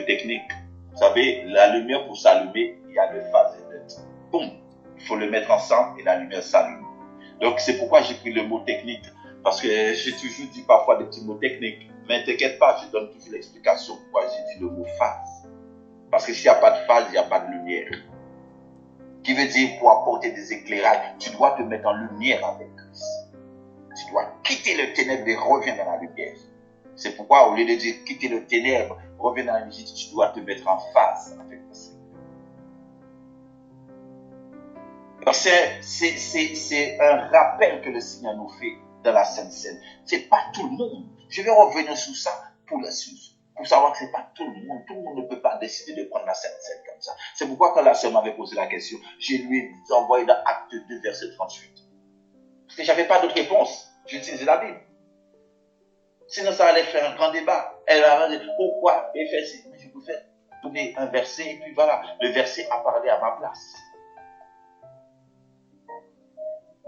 technique. Vous savez, la lumière pour s'allumer, il y a 2 phases et 2 temps. Boum, il faut le mettre ensemble et la lumière s'allume. Donc c'est pourquoi j'ai pris le mot technique. Parce que j'ai toujours dit parfois des petits mots techniques. Mais t'inquiète pas, je donne toujours l'explication pourquoi j'ai dit le mot phase. Parce que s'il n'y a pas de phase, il n'y a pas de lumière. Qui veut dire pour apporter des éclairages, tu dois te mettre en lumière avec Christ. Tu dois quitter le ténèbre et revenir dans la lumière. C'est pourquoi au lieu de dire quitter le ténèbre, revenir dans la lumière, tu dois te mettre en phase avec le Seigneur. C'est un rappel que le Seigneur nous fait dans la Sainte Seine. C'est pas tout le monde. Je vais revenir sur ça pour savoir que c'est pas tout le monde. Tout le monde ne peut pas décider de prendre la Sainte Seine comme ça. C'est pourquoi quand la sœur m'avait posé la question, je lui ai envoyé dans Acte 2, verset 38. Parce que j'avais pas d'autre réponse. J'utilisais la Bible. Sinon, ça allait faire un grand débat. Elle m'a dit, pourquoi Éphésiens? Mais je pouvais donner un verset et puis voilà. Le verset a parlé à ma place.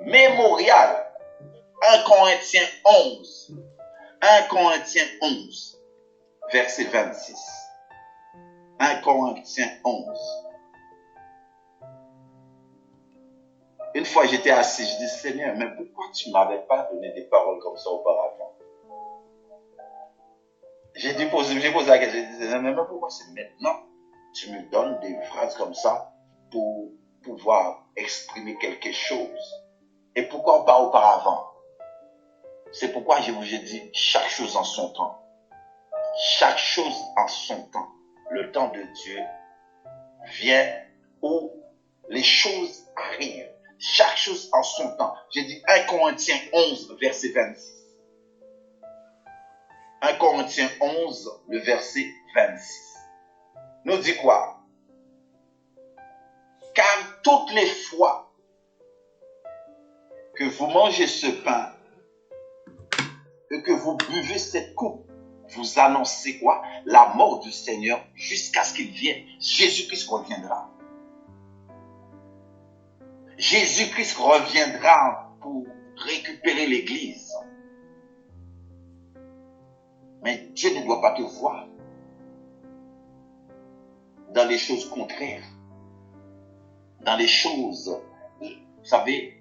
Mémorial. 1 Corinthiens 11. 1 Corinthiens 11. Verset 26. 1 Corinthiens 11. Une fois j'étais assis, je dis Seigneur, mais pourquoi tu ne m'avais pas donné des paroles comme ça auparavant? J'ai posé la question, je disais, mais pourquoi c'est maintenant? Tu me donnes des phrases comme ça pour pouvoir exprimer quelque chose. Et pourquoi pas auparavant? C'est pourquoi je vous ai dit chaque chose en son temps. Chaque chose en son temps. Le temps de Dieu vient où les choses arrivent. Chaque chose en son temps. J'ai dit 1 Corinthiens 11, verset 26. 1 Corinthiens 11, le verset 26. Nous dit quoi? Car toutes les fois que vous mangez ce pain et que vous buvez cette coupe, vous annoncez quoi? La mort du Seigneur jusqu'à ce qu'il vienne. Jésus-Christ reviendra. Jésus-Christ reviendra pour récupérer l'Église. Mais Dieu ne doit pas te voir dans les choses contraires. Dans les choses, vous savez,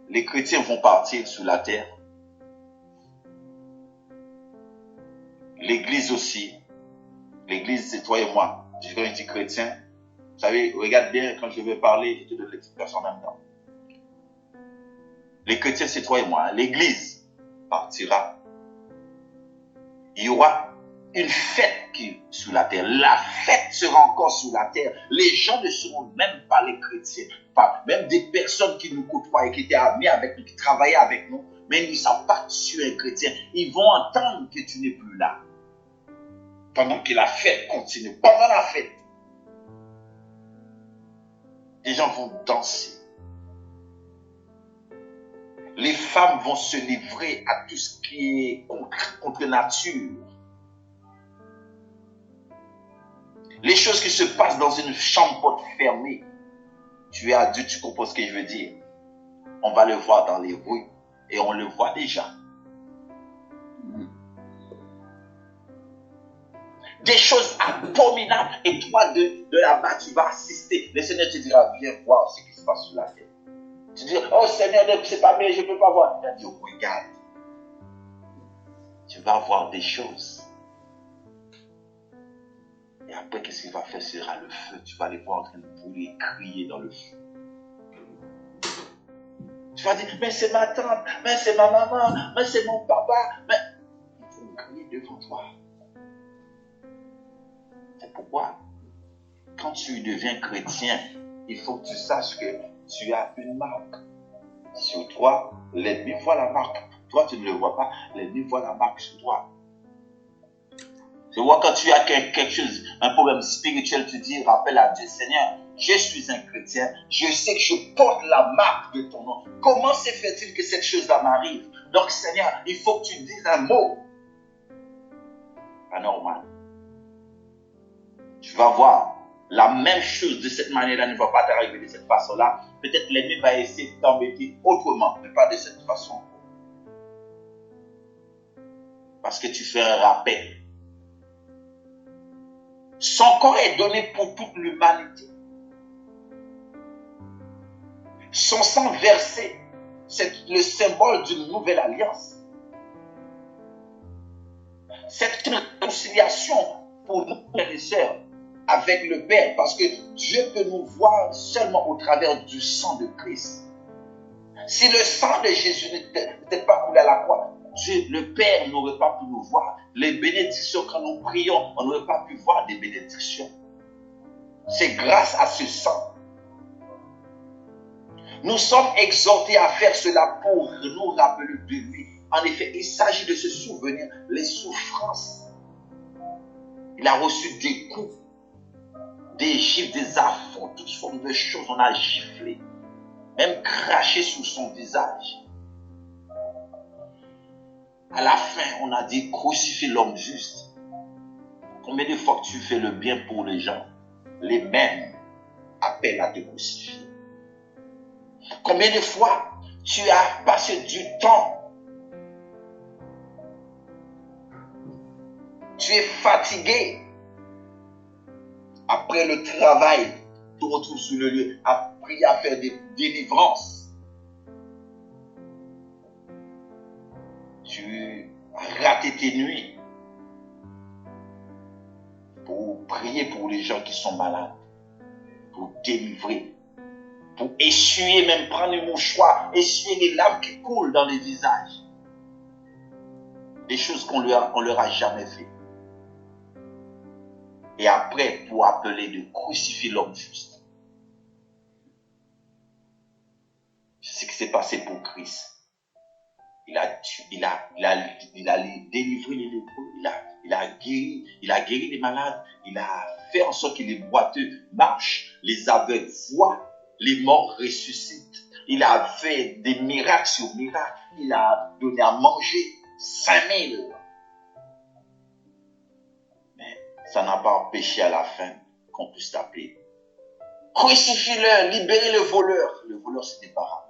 les chrétiens vont partir sur la terre. L'Église aussi. L'Église, c'est toi et moi. Quand je dis chrétien, vous savez, regarde bien, quand je vais parler, je te donne l'explication en même temps. Les chrétiens, c'est toi et moi. L'Église partira. Il y aura une fête sur la terre. La fête sera encore sur la terre. Les gens ne seront même pas les chrétiens. Même des personnes qui nous côtoient et qui étaient amis avec nous, qui travaillaient avec nous, mais ils ne savent pas que tu es un chrétien. Ils vont entendre que tu n'es plus là. Pendant que la fête continue. Pendant la fête, les gens vont danser. Les femmes vont se livrer à tout ce qui est contre nature. Les choses qui se passent dans une chambre porte fermée. Tu es adulte, tu comprends ce que je veux dire. On va le voir dans les rues et on le voit déjà. Des choses abominables. Et toi, de là-bas, tu vas assister. Le Seigneur te dira, viens voir ce qui se passe sur la terre. Tu dis, oh Seigneur, c'est pas bien, je ne peux pas voir. Il a dit, regarde. Tu vas voir des choses. Et après, qu'est-ce qu'il va faire? Ce sera le feu. Tu vas les voir en train de brûler, crier dans le feu. Tu vas dire, mais c'est ma tante, mais c'est ma maman, mais c'est mon papa. Mais ils vont crier devant toi. C'est pourquoi, quand tu deviens chrétien, il faut que tu saches que tu as une marque. Sur toi, l'ennemi voit la marque. Toi, tu ne le vois pas, l'ennemi voit la marque sur toi. Tu vois, quand tu as quelque chose, un problème spirituel, tu dis, rappelle à Dieu, Seigneur, je suis un chrétien, je sais que je porte la marque de ton nom. Comment se fait-il que cette chose-là m'arrive? Donc, Seigneur, il faut que tu dises un mot. Pas normal. Tu vas voir, la même chose de cette manière-là ne va pas t'arriver de cette façon-là. Peut-être l'ennemi va essayer de t'embêter autrement, mais pas de cette façon. Parce que tu fais un rappel. Son corps est donné pour toute l'humanité. Son sang versé, c'est le symbole d'une nouvelle alliance. Cette réconciliation pour nous, frères et sœurs, avec le Père, parce que Dieu peut nous voir seulement au travers du sang de Christ. Si le sang de Jésus n'était pas coulé à la croix, Dieu, le Père n'aurait pas pu nous voir. Les bénédictions, quand nous prions, on n'aurait pas pu voir des bénédictions. C'est grâce à ce sang. Nous sommes exhortés à faire cela pour nous rappeler de lui. En effet, il s'agit de se souvenir les souffrances. Il a reçu des coups, des gifles, des affronts, toutes sortes de choses. On a giflé, même craché sur son visage. À la fin, on a dit crucifier l'homme juste. Combien de fois que tu fais le bien pour les gens, les mêmes appellent à te crucifier. Combien de fois tu as passé du temps, tu es fatigué, après le travail, tu te retrouves sur le lieu, à prier, à faire des délivrances. Tu as raté tes nuits pour prier pour les gens qui sont malades, pour délivrer, pour essuyer, même prendre le mouchoir, essuyer les larmes qui coulent dans les visages. Des choses qu'on leur a jamais fait. Et après, pour appeler de crucifier l'homme juste. C'est ce qui s'est passé pour Christ. Il a délivré les lépreux, il a guéri les malades, il a fait en sorte que les boiteux marchent, les aveugles voient, les morts ressuscitent. Il a fait des miracles sur miracles. Il a donné à manger 5000. Mais ça n'a pas empêché à la fin qu'on puisse t'appeler. Crucifie-le, libérez le voleur. Le voleur, c'était Barabbas.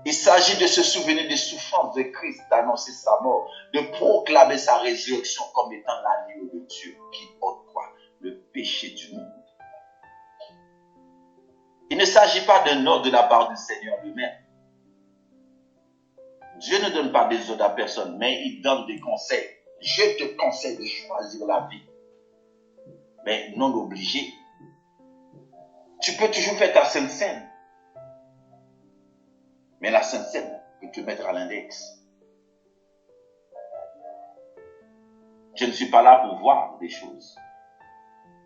Il s'agit de se souvenir des souffrances de Christ, d'annoncer sa mort, de proclamer sa résurrection comme étant l'agneau de Dieu qui ôte quoi? Le péché du monde. Il ne s'agit pas d'un ordre de la part du Seigneur lui-même. Dieu ne donne pas des ordres à personne, mais il donne des conseils. Je te conseille de choisir la vie, mais non obligé. Tu peux toujours faire ta Sainte Seine, mais la Sainte Seine peut te mettre à l'index. Je ne suis pas là pour voir des choses,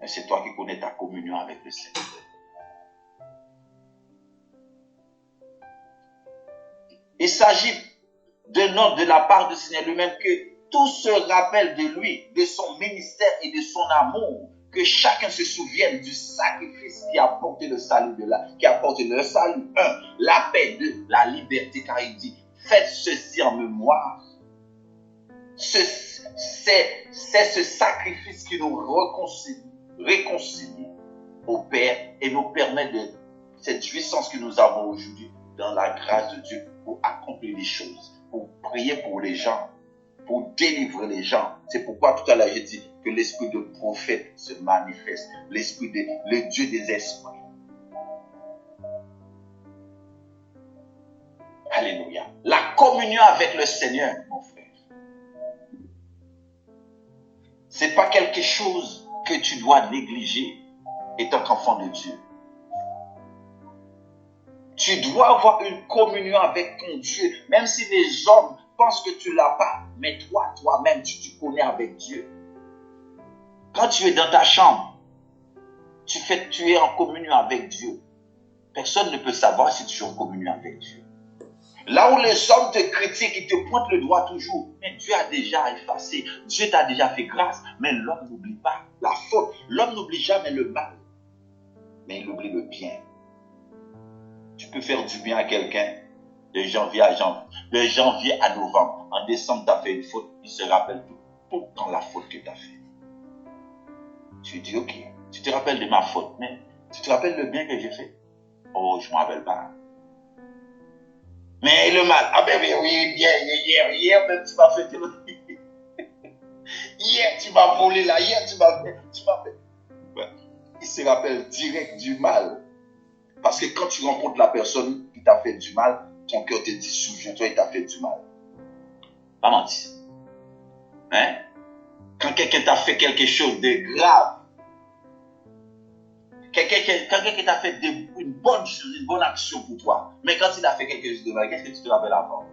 mais c'est toi qui connais ta communion avec le Seigneur. Il s'agit d'un ordre de la part du Seigneur lui-même que tout se rappelle de lui, de son ministère et de son amour, que chacun se souvienne du sacrifice qui a apporté le salut qui a apporté le salut, la paix, la liberté, car il dit, faites ceci en mémoire. C'est ce sacrifice qui nous réconcilie au Père et nous permet de cette jouissance que nous avons aujourd'hui dans la grâce de Dieu pour accomplir les choses, pour prier pour les gens, pour délivrer les gens. C'est pourquoi tout à l'heure j'ai dit que l'esprit de prophète se manifeste, le Dieu des esprits. Alléluia. La communion avec le Seigneur, mon frère, c'est pas quelque chose que tu dois négliger étant qu'enfant de Dieu. Tu dois avoir une communion avec ton Dieu, même si les hommes pensent que tu ne l'as pas, mais toi-même, tu te connais avec Dieu. Quand tu es dans ta chambre, tu es en communion avec Dieu. Personne ne peut savoir si tu es en communion avec Dieu. Là où les hommes te critiquent, ils te pointent le doigt toujours, mais Dieu a déjà effacé, Dieu t'a déjà fait grâce, mais l'homme n'oublie pas la faute. L'homme n'oublie jamais le mal, mais il oublie le bien. Tu peux faire du bien à quelqu'un de janvier à novembre. En décembre, tu as fait une faute. Il se rappelle tout le temps la faute que tu as fait. Tu dis, ok, tu te rappelles de ma faute, mais tu te rappelles le bien que j'ai fait? Oh, je ne me rappelle pas. Mais le mal, ah ben oui, bien, hier même tu m'as fait. Hier, tu m'as volé là. Hier, tu m'as fait. Ouais. Il se rappelle direct du mal. Parce que quand tu rencontres la personne qui t'a fait du mal, ton cœur te dit, souviens-toi, il t'a fait du mal. Pas mentir. Hein? Quand quelqu'un t'a fait quelque chose de grave, quelqu'un qui t'a fait une bonne chose, une bonne action pour toi, mais quand il a fait quelque chose de mal, qu'est-ce que tu te rappelles avant?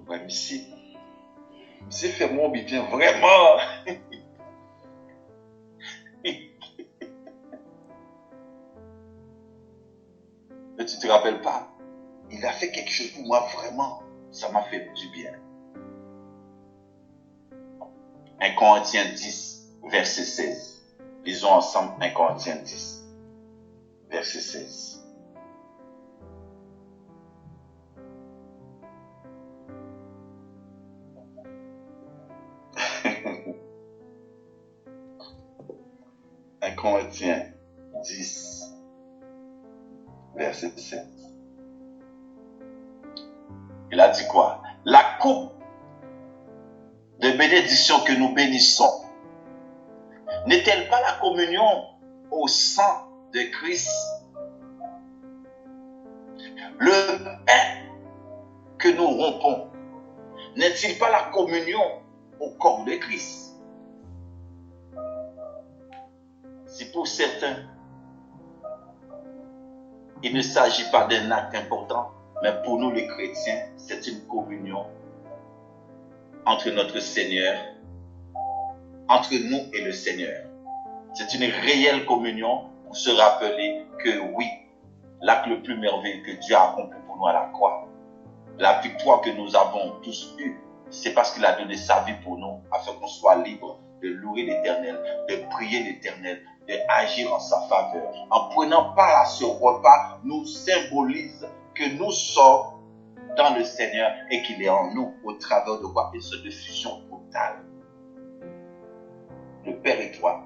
Ouais, monsieur, fais-moi bien, vraiment. Mais tu te rappelles pas? Il a fait quelque chose pour moi, vraiment. Ça m'a fait du bien. 1 Corinthiens 10, verset 16. Lisons ensemble 1 Corinthiens 10, verset 16. Un Corinthiens 10, verset 7. Il a dit quoi? La coupe de bénédiction que nous bénissons n'est-elle pas la communion au sang de Christ? Le pain que nous rompons n'est-il pas la communion au corps de Christ? Si pour certains, il ne s'agit pas d'un acte important, mais pour nous les chrétiens, c'est une communion entre notre Seigneur, entre nous et le Seigneur. C'est une réelle communion pour se rappeler que oui, l'acte le plus merveilleux que Dieu a accompli pour nous à la croix, la victoire que nous avons tous eue, c'est parce qu'il a donné sa vie pour nous, afin qu'on soit libre de louer l'Éternel, de prier l'Éternel, d'agir en sa faveur. En prenant part à ce repas, nous symbolise que nous sommes dans le Seigneur et qu'il est en nous au travers de quoi? Une sorte de fusion totale. Le Père et toi.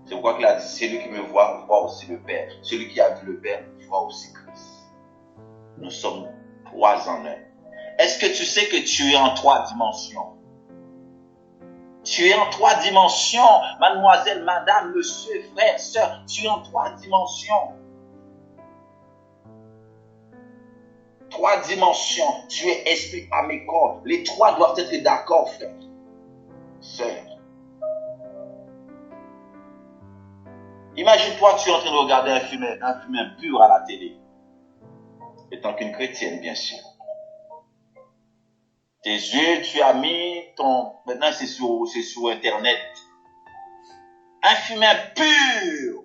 C'est pourquoi il a dit, celui qui me voit, voit aussi le Père. Celui qui a vu le Père, voit aussi Christ. Nous sommes trois en un. Est-ce que tu sais que tu es en trois dimensions? Tu es en trois dimensions, mademoiselle, madame, monsieur, frère, sœur. Tu es en trois dimensions. Trois dimensions. Tu es esprit, âme et corps. Les trois doivent être d'accord, frère, sœur. Imagine-toi, tu es en train de regarder un film impur à la télé. Étant qu'une chrétienne, bien sûr. Tes yeux, tu as mis ton... Maintenant, c'est sur Internet. Un film impur.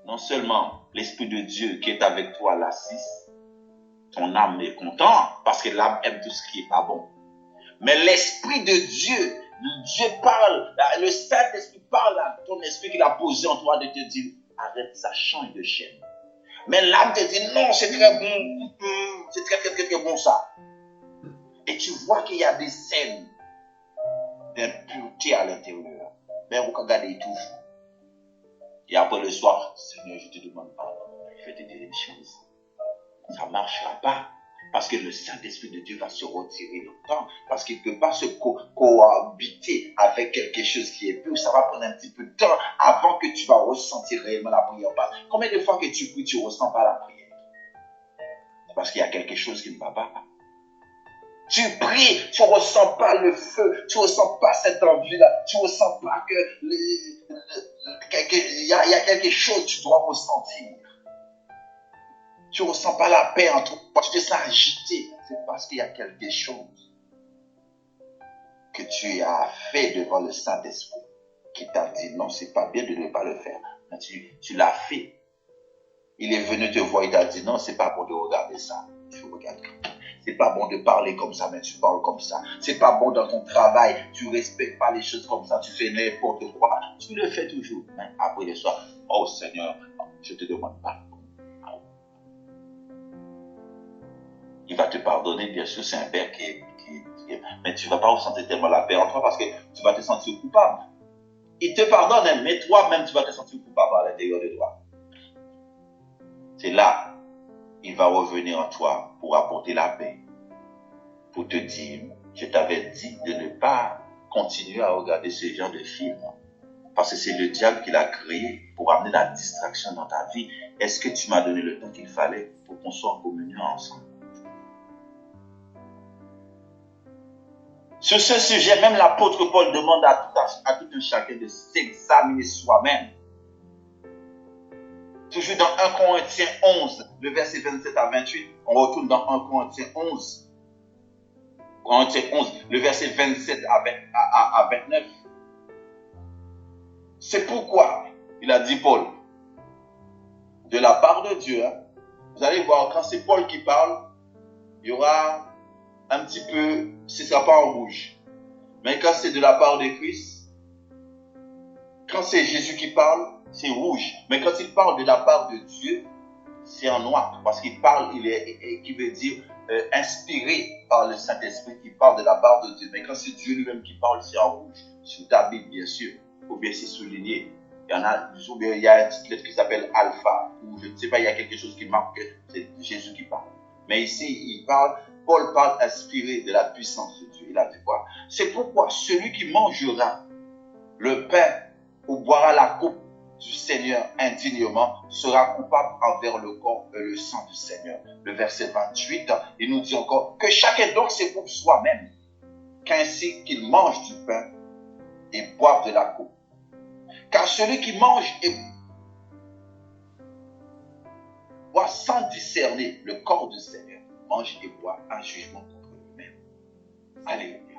Non seulement l'Esprit de Dieu qui est avec toi l'assiste, ton âme est contente parce que l'âme aime tout ce qui n'est pas bon. Mais l'Esprit de Dieu, Dieu parle, le Saint-Esprit parle à ton esprit qu'il a posé en toi de te dire, arrête ça, change de chaîne. Mais l'âme te dit, non, c'est très bon, c'est très bon ça. Et tu vois qu'il y a des scènes d'impureté à l'intérieur. Mais vous regardez toujours. Et après le soir, Seigneur, je te demande pardon, je vais te dire une chose. Ça ne marchera pas. Parce que le Saint-Esprit de Dieu va se retirer longtemps. Parce qu'il ne peut pas se cohabiter avec quelque chose qui est pur. Ça va prendre un petit peu de temps avant que tu vas ressentir réellement la prière. Combien de fois que tu pries, tu ne ressens pas la prière? C'est parce qu'il y a quelque chose qui ne va pas. Tu pries, tu ne ressens pas le feu, tu ne ressens pas cette envie-là, tu ne ressens pas que il y a quelque chose que tu dois ressentir. Tu ne ressens pas la paix en toi, tu te sens agité. C'est parce qu'il y a quelque chose que tu as fait devant le Saint-Esprit qui t'a dit non, c'est pas bien de ne pas le faire. Mais tu l'as fait. Il est venu te voir, il t'a dit non, c'est pas bon de regarder ça. Tu regardes. C'est pas bon de parler comme ça, mais tu parles comme ça. C'est pas bon dans ton travail, tu respectes pas les choses comme ça, tu fais n'importe quoi. Tu le fais toujours. Mais après le soir, oh Seigneur, je te demande pardon. Il va te pardonner, bien sûr, c'est un Père qui mais tu ne vas pas ressentir tellement la paix en toi parce que tu vas te sentir coupable. Il te pardonne, mais toi-même, tu vas te sentir coupable à l'intérieur de toi. C'est là, il va revenir en toi pour apporter la paix, pour te dire, je t'avais dit de ne pas continuer à regarder ce genre de film. Parce que c'est le diable qui l'a créé pour amener la distraction dans ta vie. Est-ce que tu m'as donné le temps qu'il fallait pour qu'on soit en communion ensemble? Sur ce sujet, même l'apôtre Paul demande à tout un chacun de s'examiner soi-même. Toujours dans 1 Corinthiens 11, le verset 27 à 28, on retourne dans 1 Corinthiens 11. Corinthiens 11, le verset 27 à 29. C'est pourquoi, il a dit Paul, de la part de Dieu, vous allez voir, quand c'est Paul qui parle, il y aura un petit peu, ce ne sera pas en rouge. Mais quand c'est de la part de Christ, quand c'est Jésus qui parle, c'est rouge. Mais quand il parle de la part de Dieu, c'est en noir. Parce qu'il parle, qui veut dire inspiré par le Saint-Esprit, qui parle de la part de Dieu. Mais quand c'est Dieu lui-même qui parle, c'est en rouge. Sur ta Bible, bien sûr. Il faut bien s'y souligner. Il y a une petite lettre qui s'appelle alpha. Ou je ne sais pas, il y a quelque chose qui marque que c'est Jésus qui parle. Mais ici, Paul parle inspiré de la puissance de Dieu. Il a dit quoi? C'est pourquoi celui qui mangera le pain ou boira la coupe du Seigneur indignement sera coupable envers le corps et le sang du Seigneur. Le verset 28, il nous dit encore que chacun donc s'éprouve soi-même, qu'ainsi qu'il mange du pain et boive de la coupe. Car celui qui mange et boit sans discerner le corps du Seigneur mange et boit un jugement contre lui-même. Alléluia.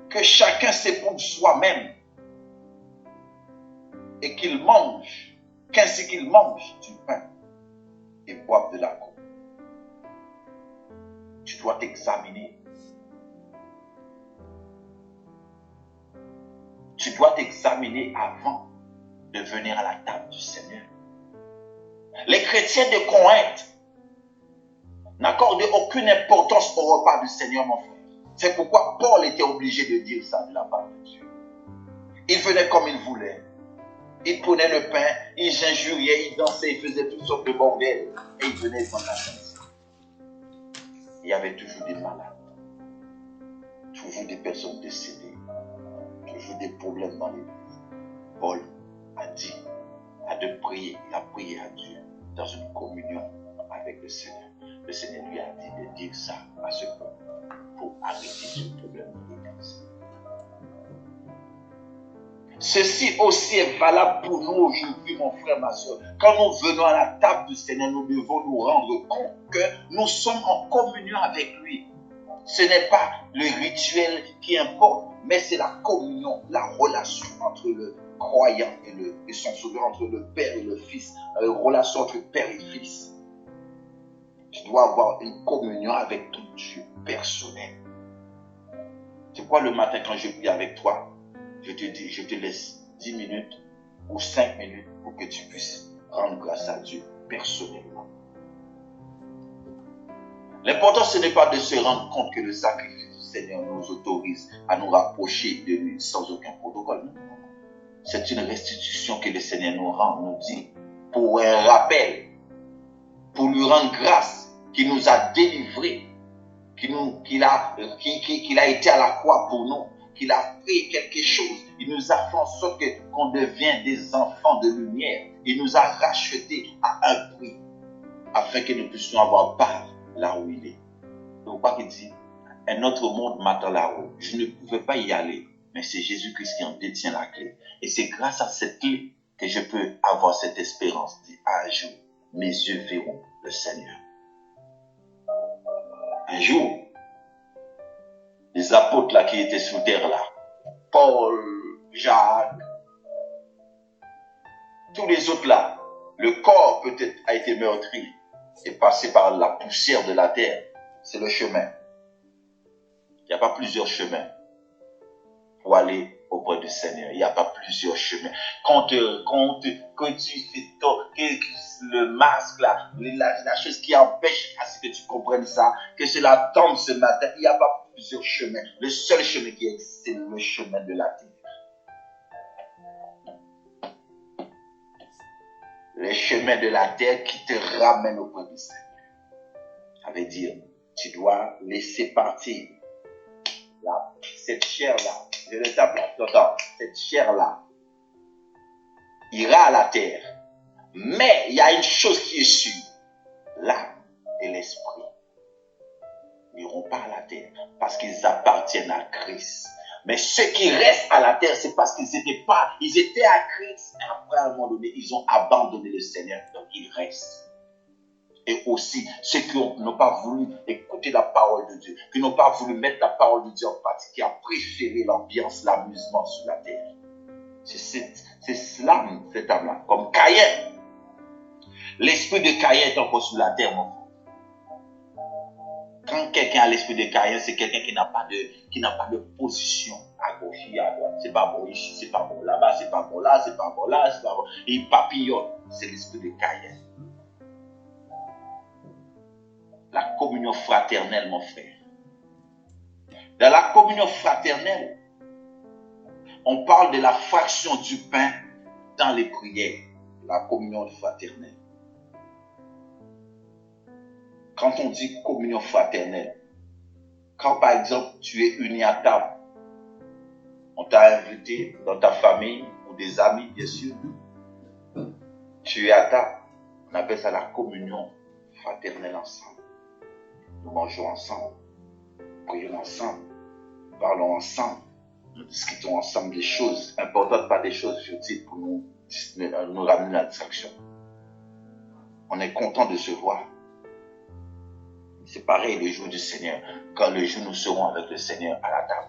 Que chacun s'éprouve soi-même et qu'il mange, qu'ainsi qu'il mange du pain et boive de la coupe. Tu dois t'examiner. Tu dois t'examiner avant de venir à la table du Seigneur. Les chrétiens de Corinthe n'accordaient aucune importance au repas du Seigneur, mon frère. C'est pourquoi Paul était obligé de dire ça de la part de Dieu. Il venait comme il voulait. Il prenait le pain, il injuriait, il dansait, il faisait toutes sortes de bordel. Et il venait prendre la chaise. Il y avait toujours des malades. Toujours des personnes décédées. Toujours des problèmes dans l'église. Paul a dit, de prier. Il a prié à Dieu dans une communion avec le Seigneur. Le Seigneur lui a dit de dire ça à ce peuple pour arrêter ce problème dans l'église. Ceci aussi est valable pour nous aujourd'hui, mon frère, ma soeur. Quand nous venons à la table du Seigneur, nous devons nous rendre compte que nous sommes en communion avec lui. Ce n'est pas le rituel qui importe, mais c'est la communion, la relation entre le croyant et son sauveur, entre le Père et le Fils, la relation entre Père et Fils. Tu dois avoir une communion avec ton Dieu personnel. C'est quoi le matin quand je prie avec toi? Je te dis, je te laisse 10 minutes ou 5 minutes pour que tu puisses rendre grâce à Dieu personnellement. L'important, ce n'est pas de se rendre compte que le sacrifice du Seigneur nous autorise à nous rapprocher de lui sans aucun protocole. C'est une restitution que le Seigneur nous rend, nous dit, pour un rappel, pour lui rendre grâce, qu'il nous a délivrés, qu'il a été à la croix pour nous, qu'il a fait quelque chose. Il nous a fait en sorte qu'on devienne des enfants de lumière. Il nous a rachetés à un prix, afin que nous puissions avoir part là où il est. Donc, quoi qu'il dit, un autre monde m'attend là-haut. Je ne pouvais pas y aller, mais c'est Jésus-Christ qui en détient la clé. Et c'est grâce à cette clé que je peux avoir cette espérance. Dit, un jour, mes yeux verront le Seigneur. Un jour, les apôtres là qui étaient sous terre là, Paul, Jacques, tous les autres là, le corps peut-être a été meurtri et passé par la poussière de la terre. C'est le chemin. Il n'y a pas plusieurs chemins pour aller auprès du Seigneur. Il n'y a pas plusieurs chemins. Quand tu fais le masque là, la chose qui empêche à ce que tu comprennes ça, que cela tombe ce matin, il n'y a pas plusieurs chemins. Le seul chemin qui existe, c'est le chemin de la terre. Le chemin de la terre qui te ramène auprès du Seigneur. Ça veut dire, tu dois laisser partir cette chair-là, je le tape là, t'entends, cette chair-là ira à la terre. Mais il y a une chose qui est sûre, l'âme et l'esprit n'iront pas à la terre parce qu'ils appartiennent à Christ. Mais ceux qui restent à la terre, c'est parce qu'ils étaient à Christ. Et après, à un moment donné, ils ont abandonné le Seigneur, donc ils restent. Et aussi, ceux qui n'ont pas voulu écouter la parole de Dieu, qui n'ont pas voulu mettre la parole de Dieu en pratique, qui ont préféré l'ambiance, l'amusement sur la terre. C'est cela, cette âme-là. Comme Caïn. L'esprit de Caïn est encore sur la terre, mon frère. Quand quelqu'un a l'esprit de Caïn, c'est quelqu'un qui n'a pas de position à gauche et à droite. C'est pas bon ici, c'est pas bon là-bas, c'est pas bon là, c'est pas bon là, c'est pas bon. Il papillonne. C'est l'esprit de Caïn. La communion fraternelle, mon frère. Dans la communion fraternelle, on parle de la fraction du pain dans les prières. La communion fraternelle. Quand on dit communion fraternelle, quand par exemple tu es uni à table, on t'a invité dans ta famille ou des amis bien sûr, tu es à table, on appelle ça la communion fraternelle ensemble. Nous mangeons ensemble, prions ensemble, parlons ensemble, nous discutons ensemble des choses importantes, pas des choses futiles pour nous ramener la distraction. On est content de se voir. C'est pareil le jour du Seigneur. Quand le jour nous serons avec le Seigneur à la table,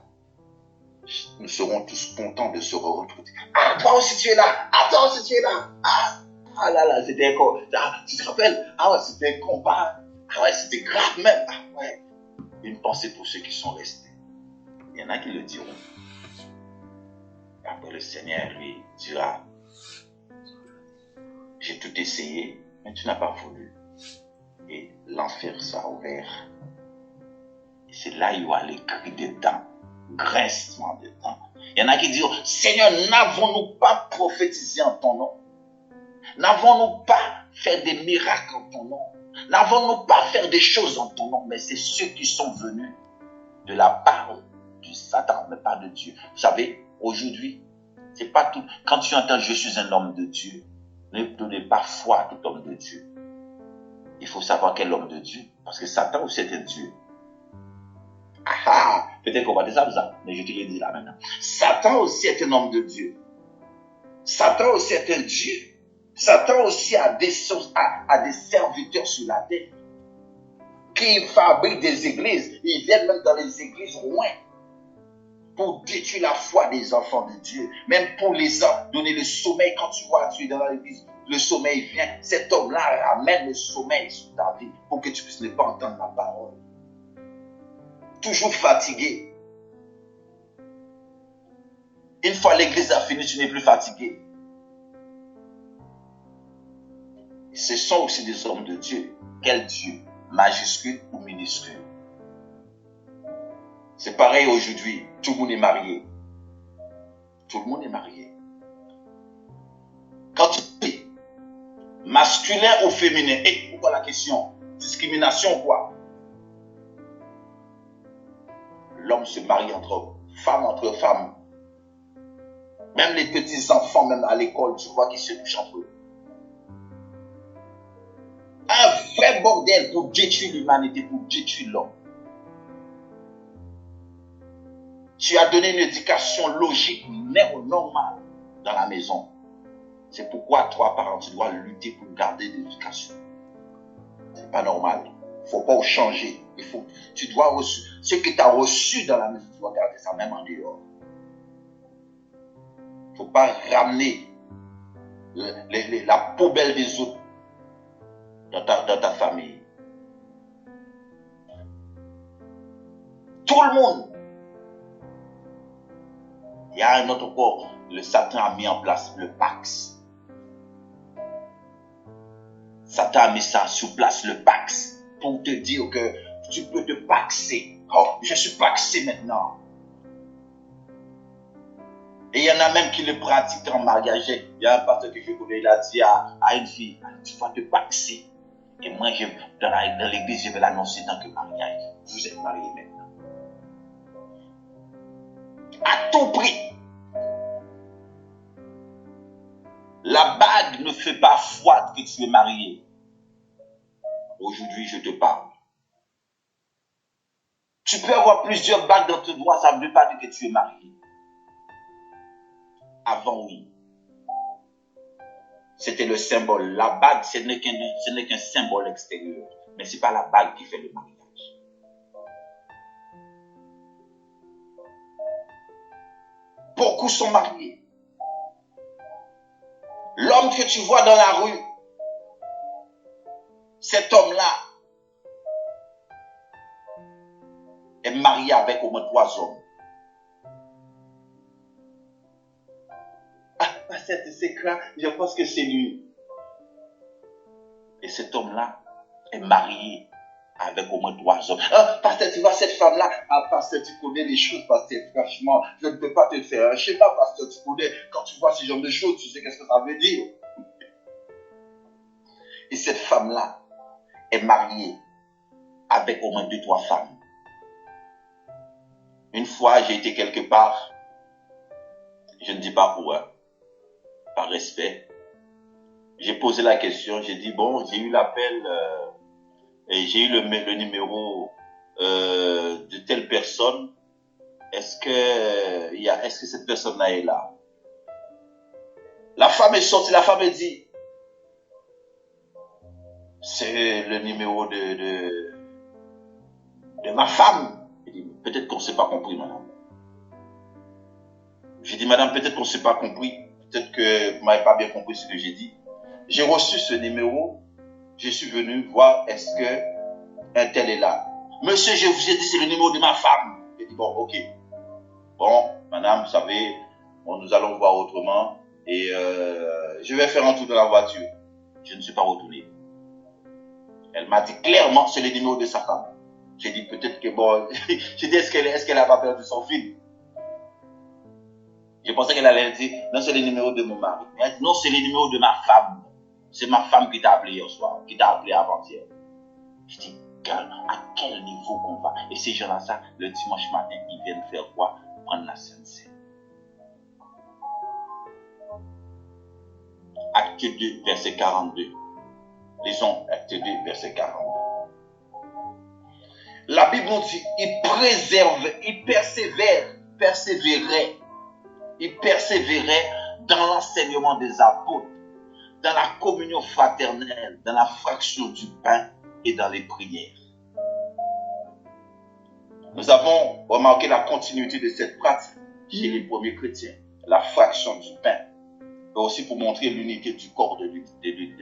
nous serons tous contents de se retrouver. Ah, toi aussi tu es là. Ah, toi aussi tu es là. Ah là là, c'était quoi? Ah, tu te rappelles? Ah ouais, c'était un combat. Ah ouais, c'était grave même. Ah ouais. Une pensée pour ceux qui sont restés. Il y en a qui le diront. Après le Seigneur lui dira, j'ai tout essayé, mais tu n'as pas voulu. Et l'enfer sera ouvert. Et c'est là il y aura les cris des dents, grincement des dents. Il y en a qui disent, Seigneur, n'avons-nous pas prophétisé en ton nom? N'avons-nous pas fait des miracles en ton nom? N'avons-nous pas fait des choses en ton nom? Mais c'est ceux qui sont venus de la part du Satan, mais pas de Dieu. Vous savez, aujourd'hui, c'est pas tout. Quand tu entends je suis un homme de Dieu, ne donnez pas foi à tout homme de Dieu. Il faut savoir quel homme de Dieu. Parce que Satan aussi est un Dieu. Ah, peut-être qu'on va dire ça, mais je te le dis là maintenant. Satan aussi est un homme de Dieu. Satan aussi est un Dieu. Satan aussi a des serviteurs sur la terre qui fabriquent des églises. Ils viennent même dans les églises loin pour détruire la foi des enfants de Dieu. Même pour les donner le sommeil. Quand tu vois, tu es dans l'église, le sommeil vient. Cet homme-là ramène le sommeil sur ta vie pour que tu puisses ne pas entendre la parole. Toujours fatigué. Une fois l'église a fini, tu n'es plus fatigué. Ce sont aussi des hommes de Dieu. Quel Dieu? Majuscule ou minuscule? C'est pareil aujourd'hui. Tout le monde est marié. Tout le monde est marié. Quand tu dis masculin ou féminin, et pourquoi la question? Discrimination ou quoi? L'homme se marie entre femmes. Même les petits enfants, même à l'école, tu vois qu'ils se touchent entre eux. Un vrai bordel pour détruire l'humanité, pour détruire l'homme. Tu as donné une éducation logique, normale dans la maison. C'est pourquoi toi, parents, tu dois lutter pour garder l'éducation. C'est pas normal. Il ne faut pas changer. Tu dois reçu. Ce que tu as reçu dans la maison, tu dois garder ça même en dehors. Il ne faut pas ramener la poubelle des autres dans ta famille. Tout le monde. Il y a un autre corps. Le Satan a mis en place le Pax. Satan a mis ça sur place, le Pax, pour te dire que tu peux te paxer. Oh, je suis paxé maintenant. Et il y en a même qui le pratiquent en mariage. Il y a un pasteur que je connais, il a dit à une fille, tu vas te paxer. Et moi, dans l'église, je vais l'annoncer dans que mariage. Vous êtes mariés maintenant. À tout prix. La bague ne fait pas foi que tu es marié. Aujourd'hui, je te parle. Tu peux avoir plusieurs bagues dans tes doigts, ça ne veut pas dire que tu es marié. Avant, oui. C'était le symbole. La bague, ce n'est qu'un symbole extérieur. Mais ce n'est pas la bague qui fait le mariage. Beaucoup sont mariés. L'homme que tu vois dans la rue, cet homme-là est marié avec au moins 3 hommes. Ah, c'est clair, je pense que c'est lui. Et cet homme-là est marié avec au moins 3 hommes. Ah, pasteur, tu vois cette femme-là. Ah, pasteur, tu connais les choses, pasteur, franchement, je ne peux pas te faire un schéma, pasteur, tu connais. Quand tu vois ce genre de choses, tu sais qu'est-ce que ça veut dire. Et cette femme-là est mariée avec au moins 2-3 femmes. Une fois, j'ai été quelque part, je ne dis pas où, hein, par respect. J'ai posé la question, j'ai dit, bon, j'ai eu l'appel, et j'ai eu le numéro de telle personne. Est-ce que cette personne-là est là? La femme est sortie, la femme a dit, c'est le numéro de ma femme. J'ai dit, peut-être qu'on ne s'est pas compris, madame. J'ai dit, madame, peut-être qu'on ne s'est pas compris. Peut-être que vous m'avez pas bien compris ce que j'ai dit. J'ai reçu ce numéro. Je suis venu voir est-ce que un tel est là. Monsieur, je vous ai dit, c'est le numéro de ma femme. J'ai dit, bon, ok. Bon, madame, vous savez, bon, nous allons voir autrement. Et je vais faire un tour dans la voiture. Je ne suis pas retourné. Elle m'a dit clairement, c'est le numéro de sa femme. J'ai dit, peut-être que bon, j'ai dit, est-ce qu'elle n'a pas perdu son fil? Je pensais qu'elle allait dire, non, c'est le numéro de mon mari. Elle a dit, non, c'est le numéro de ma femme. C'est ma femme qui t'a appelé hier soir, qui t'a appelé avant-hier. Je dis, à quel niveau qu'on va? Et ces gens-là, ça, le dimanche matin, ils viennent faire quoi? Prendre la Sainte Seine. Acte 2, verset 42. Lisons Acte 2, verset 42. La Bible nous dit, il persévérait dans l'enseignement des apôtres, dans la communion fraternelle, dans la fraction du pain et dans les prières. Nous avons remarqué la continuité de cette pratique chez les premiers chrétiens, la fraction du pain, mais aussi pour montrer l'unité du corps de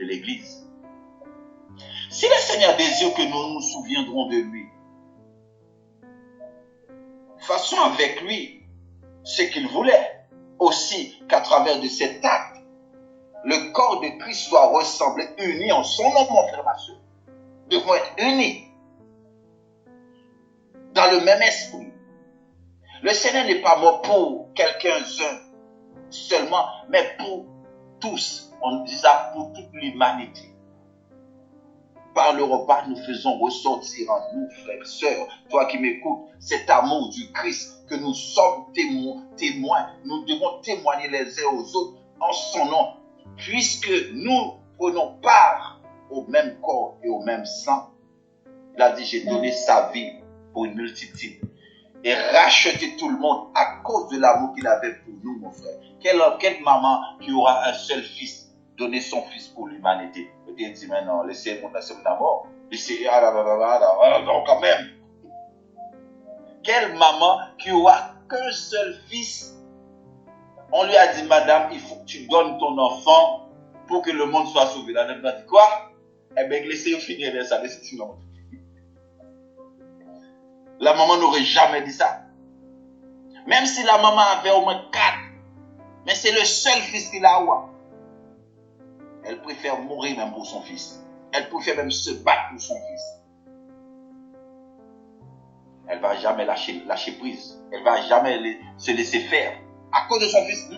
l'Église. Si le Seigneur désire que nous nous souviendrons de lui, faisons avec lui ce qu'il voulait, aussi qu'à travers de cet acte, le corps de Christ soit ressemblé, uni en son nom, mon frère, ma soeur. Nous devons être unis dans le même esprit. Le Seigneur n'est pas mort pour quelqu'un-un seulement, mais pour tous. On dit ça pour toute l'humanité. Par le repas, nous faisons ressortir en nous, frères, sœurs, toi qui m'écoutes, cet amour du Christ que nous sommes témoins. Nous devons témoigner les uns aux autres en son nom, puisque nous prenons part au même corps et au même sang. Il a dit, j'ai donné sa vie pour une multitude et racheté tout le monde à cause de l'amour qu'il avait pour nous, mon frère. Quelle maman qui aura un seul fils, donner son fils pour l'humanité? Peut-être dit, mais non, laissez-moi d'abord. Laissez, non, quand même. Quelle maman qui aura qu'un seul fils? On lui a dit, madame, il faut que tu donnes ton enfant pour que le monde soit sauvé. La dame a dit, quoi? Eh bien, laissez-le finir de ça, laissez-le finir. La maman n'aurait jamais dit ça. Même si la maman avait au moins 4, mais c'est le seul fils qu'il a. Elle préfère mourir même pour son fils. Elle préfère même se battre pour son fils. Elle ne va jamais lâcher prise. Elle ne va jamais se laisser faire. À cause de son fils.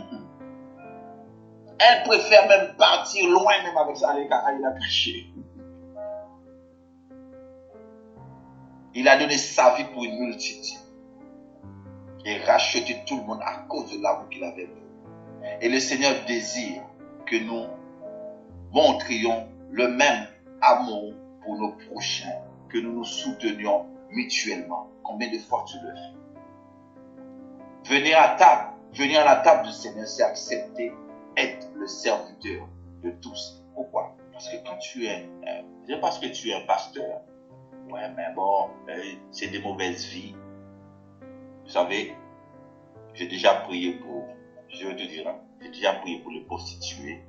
Elle préfère même partir loin même avec ça. Aller la cacher. Il a donné sa vie pour une multitude. et racheté tout le monde à cause de l'amour qu'il avait pour nous. Et le Seigneur désire que nous montrions le même amour pour nos prochains, que nous nous soutenions mutuellement. Combien de fois tu le fais? Venir à la table du Seigneur, c'est accepter être le serviteur de tous. Pourquoi? Parce que quand tu es, c'est parce que tu es un pasteur, ouais, mais bon, c'est des mauvaises vies. Vous savez, j'ai déjà prié pour, je vais te dire, hein, j'ai déjà prié pour les prostituées.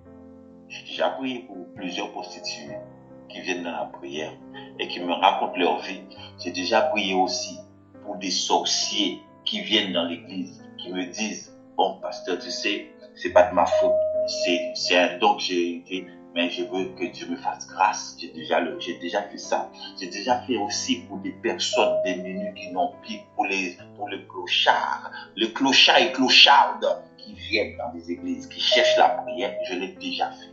J'ai déjà prié pour plusieurs prostituées qui viennent dans la prière et qui me racontent leur vie. J'ai déjà prié aussi pour des sorciers qui viennent dans l'église, qui me disent, bon pasteur, tu sais, c'est pas de ma faute, c'est un don que j'ai été, mais je veux que Dieu me fasse grâce. J'ai déjà fait ça. J'ai déjà fait aussi pour des personnes démunies qui n'ont plus, pour le clochard et clocharde qui viennent dans les églises, qui cherchent la prière. Je l'ai déjà fait.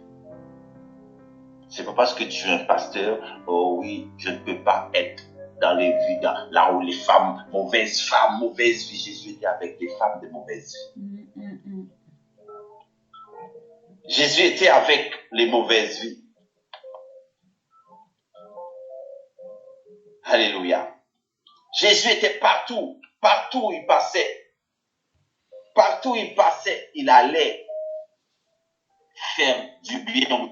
C'est pas parce que tu es un pasteur, oh oui, je ne peux pas être dans les vies, là où les femmes, mauvaises vies. Jésus était avec des femmes de mauvaise vie. Jésus était avec les mauvaises vies. Alléluia. Jésus était partout où il passait. Partout où il passait, il allait faire du bien.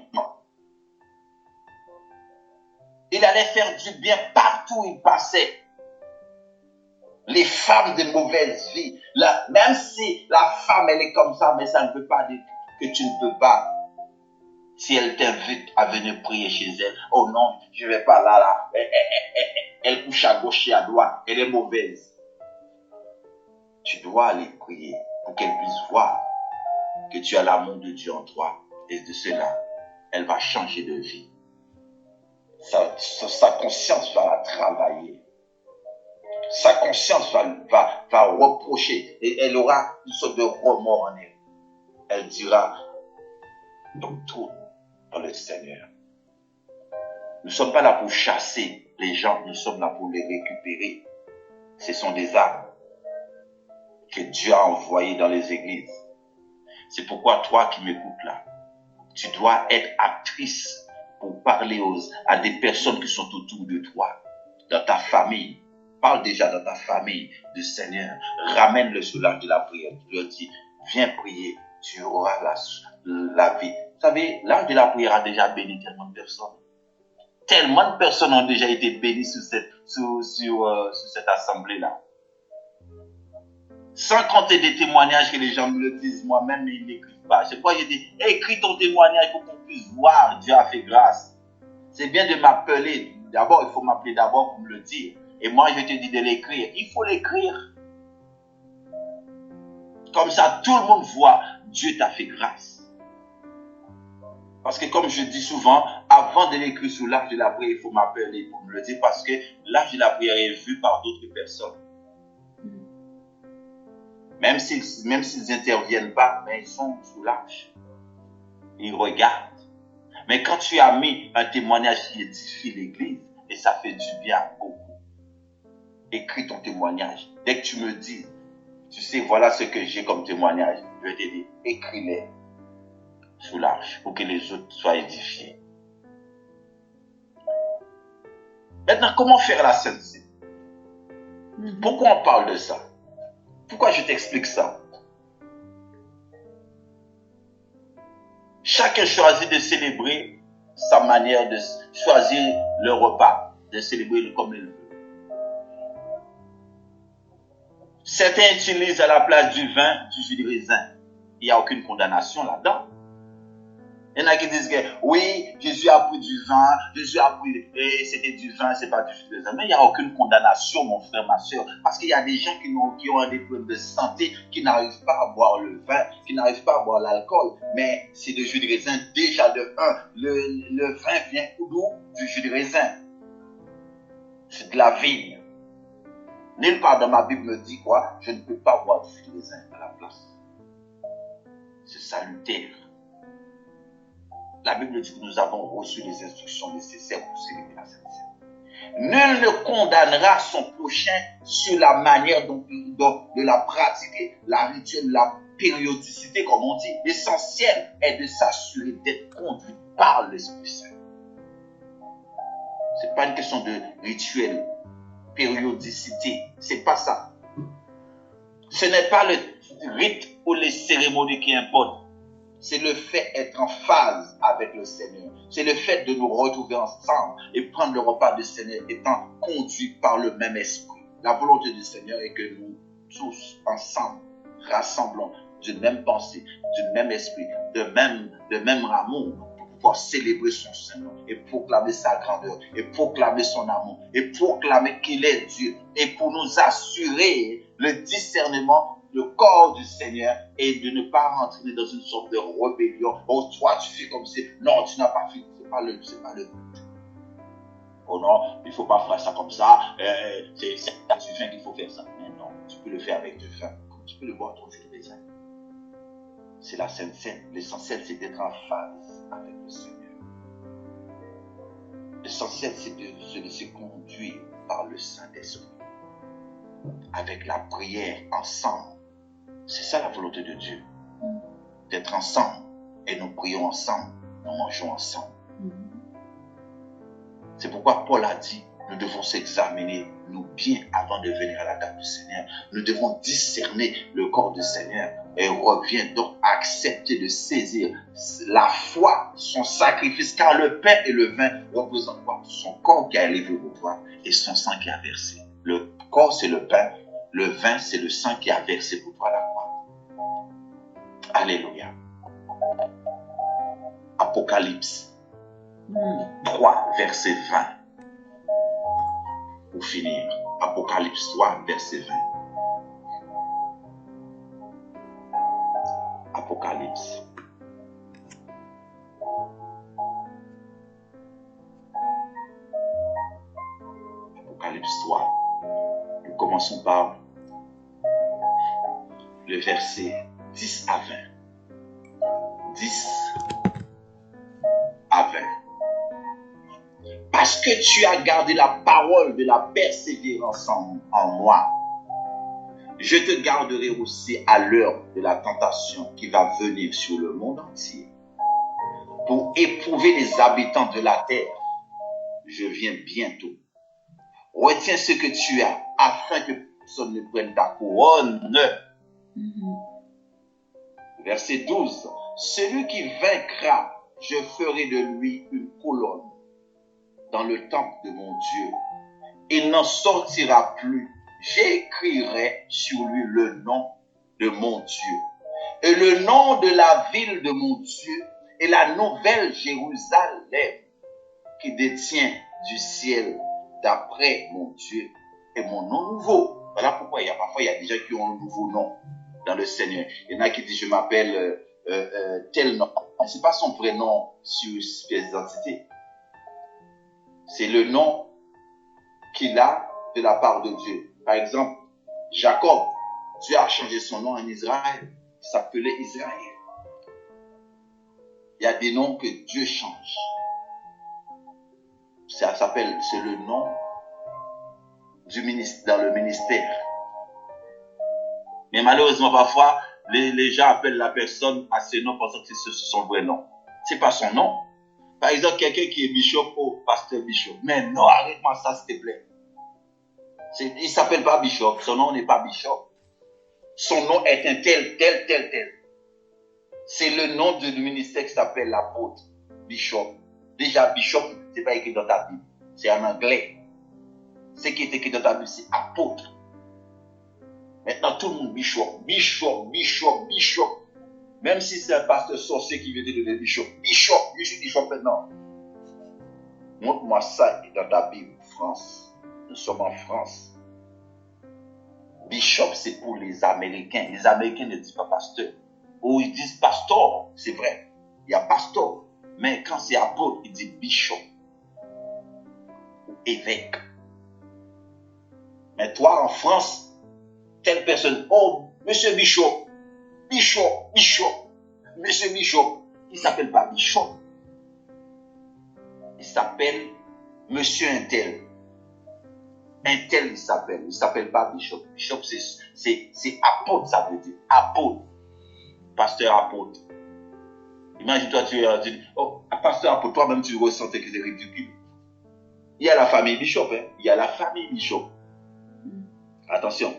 Il allait faire du bien partout où il passait. Les femmes de mauvaise vie, même si la femme elle est comme ça, mais ça ne veut pas dire que tu ne peux pas. Si elle t'invite à venir prier chez elle, oh non, je ne vais pas là. Elle couche à gauche et à droite, elle est mauvaise. Tu dois aller prier pour qu'elle puisse voir que tu as l'amour de Dieu en toi. Et de cela, elle va changer de vie. Sa conscience va la travailler. Sa conscience va reprocher. Et elle aura une sorte de remords en elle. Elle dira, donc tourne dans le Seigneur. Nous ne sommes pas là pour chasser les gens, nous sommes là pour les récupérer. Ce sont des âmes que Dieu a envoyées dans les églises. C'est pourquoi toi qui m'écoutes là, tu dois être actrice pour parler à des personnes qui sont autour de toi, dans ta famille. Parle déjà dans ta famille du Seigneur. Ramène-le sur l'âge de la prière. Tu leur dis, viens prier, tu auras la vie. Vous savez, l'âge de la prière a déjà béni tellement de personnes. Tellement de personnes ont déjà été bénies sur cette assemblée-là. Sans compter des témoignages que les gens me le disent, moi-même, mais ils n'écrivent pas. C'est pourquoi j'ai dit, écris ton témoignage pour qu'on puisse voir, Dieu a fait grâce. C'est bien de m'appeler. D'abord, il faut m'appeler d'abord pour me le dire. Et moi, je te dis de l'écrire. Il faut l'écrire. Comme ça, tout le monde voit, Dieu t'a fait grâce. Parce que comme je dis souvent, avant de l'écrire sur l'âge de la prière, il faut m'appeler pour me le dire. Parce que l'âge de la prière est vu par d'autres personnes. Même s'ils n'interviennent pas, mais ils sont sous l'âge. Ils regardent. Mais quand tu as mis un témoignage qui édifie l'église, et ça fait du bien beaucoup. Écris ton témoignage. Dès que tu me dis, tu sais, voilà ce que j'ai comme témoignage, je te dis, écris-les sous l'âge pour que les autres soient édifiés. Maintenant, comment faire la Sainte Seine? Pourquoi on parle de ça? Pourquoi je t'explique ça? Chacun choisit de célébrer sa manière de choisir le repas, de célébrer comme il veut. Certains utilisent à la place du vin du jus de raisin. Il n'y a aucune condamnation là-dedans. Il y en a qui disent que oui, Jésus a pris du vin, Jésus a pris, et c'était du vin, c'est pas du jus de raisin. Mais il n'y a aucune condamnation, mon frère, ma soeur, parce qu'il y a des gens qui ont des problèmes de santé, qui n'arrivent pas à boire le vin, qui n'arrivent pas à boire l'alcool. Mais c'est le jus de raisin, déjà de 1. Le vin vient d'où? Du jus de raisin. C'est de la vigne. Nulle part dans ma Bible me dit quoi? Je ne peux pas boire du jus de raisin à la place. C'est salutaire. La Bible dit que nous avons reçu les instructions nécessaires pour célébrer la Sainte Seine. Nul ne condamnera son prochain sur la manière dont de la pratiquer, la rituel, la périodicité, comme on dit. L'essentiel est de s'assurer d'être conduit par l'Esprit Saint. Ce n'est pas une question de rituel, périodicité. C'est pas ça. Ce n'est pas le rite ou les cérémonies qui importent. C'est le fait d'être en phase avec le Seigneur. C'est le fait de nous retrouver ensemble et prendre le repas du Seigneur étant conduits par le même esprit. La volonté du Seigneur est que nous tous ensemble rassemblons d'une même pensée, du même esprit, de même amour pour pouvoir célébrer son Seigneur et proclamer sa grandeur et proclamer son amour et proclamer qu'il est Dieu et pour nous assurer le discernement le corps du Seigneur et de ne pas rentrer dans une sorte de rébellion. Oh, toi, tu fais comme si. Non, tu n'as pas fait. C'est pas le but. Oh non, il ne faut pas faire ça comme ça. C'est du vin qu'il faut faire ça. Mais non, tu peux le faire avec du vin. Comme tu peux le boire ton jus de raisin. C'est la Sainte Seine. L'essentiel, c'est d'être en phase avec le Seigneur. L'essentiel, c'est de se laisser conduire par le Saint-Esprit. Avec la prière ensemble. C'est ça la volonté de Dieu. D'être ensemble. Et nous prions ensemble. Nous mangeons ensemble. C'est pourquoi Paul a dit, nous devons s'examiner, nous bien avant de venir à la table du Seigneur. Nous devons discerner le corps du Seigneur. Et revient donc accepter de saisir la foi, son sacrifice. Car le pain et le vin représentent quoi? Son corps qui a élevé au pouvoir et son sang qui a versé. Le corps, c'est le pain. Le vin, c'est le sang qui a versé pour toi la croix. Alléluia. Apocalypse 3, verset 20. Pour finir. Apocalypse 3, verset 20. Apocalypse. Apocalypse 3. Nous commençons par le verset 10 à 20. 10 à 20. Parce que tu as gardé la parole de la persévérance en moi, je te garderai aussi à l'heure de la tentation qui va venir sur le monde entier pour éprouver les habitants de la terre. Je viens bientôt. Retiens ce que tu as afin que personne ne prenne ta couronne. Verset 12. Celui qui vaincra, je ferai de lui une colonne dans le temple de mon Dieu. Il n'en sortira plus. J'écrirai sur lui le nom de mon Dieu et le nom de la ville de mon Dieu et la nouvelle Jérusalem qui détient du ciel d'après mon Dieu et mon nom nouveau. Voilà pourquoi parfois il y a des gens qui ont un nouveau nom dans le Seigneur. Il y en a qui disent je m'appelle tel nom. Ce n'est pas son vrai nom sur pièce d'identité. C'est le nom qu'il a de la part de Dieu. Par exemple, Jacob, Dieu a changé son nom en Israël. Il s'appelait Israël. Il y a des noms que Dieu change. C'est le nom du ministre, dans le ministère. Mais malheureusement, parfois, les gens appellent la personne à ce nom pensant que c'est son vrai nom. Ce n'est pas son nom. Par exemple, quelqu'un qui est bishop ou pasteur bishop. Mais non, arrête-moi ça, s'il te plaît. Il ne s'appelle pas bishop. Son nom n'est pas bishop. Son nom est un tel. C'est le nom du ministère qui s'appelle l'apôtre. Bishop. Déjà, bishop, ce n'est pas écrit dans ta Bible. C'est en anglais. Ce qui est écrit dans ta Bible, c'est apôtre. Maintenant, tout le monde bishop. Même si c'est un pasteur sorcier qui vient de devenir bishop. Je suis bishop maintenant. Montre-moi ça dans ta Bible, France. Nous sommes en France. Bishop, c'est pour les Américains. Les Américains ne disent pas pasteur. Ou ils disent pasteur, c'est vrai. Il y a pasteur. Mais quand c'est apôtre, ils disent bishop. Ou évêque. Mais toi, en France, telle personne, oh, monsieur bishop. Monsieur bishop. Il ne s'appelle pas bishop. Il s'appelle monsieur un tel. Un tel, il s'appelle pas bishop. Bishop, C'est apôtre, ça veut dire. Apôtre. Pasteur apôtre. Imagine-toi, tu dis, oh, pasteur apôtre, toi-même, tu ressentais que c'est ridicule. Il y a la famille Bishop, hein. Il y a la famille Bishop. Attention.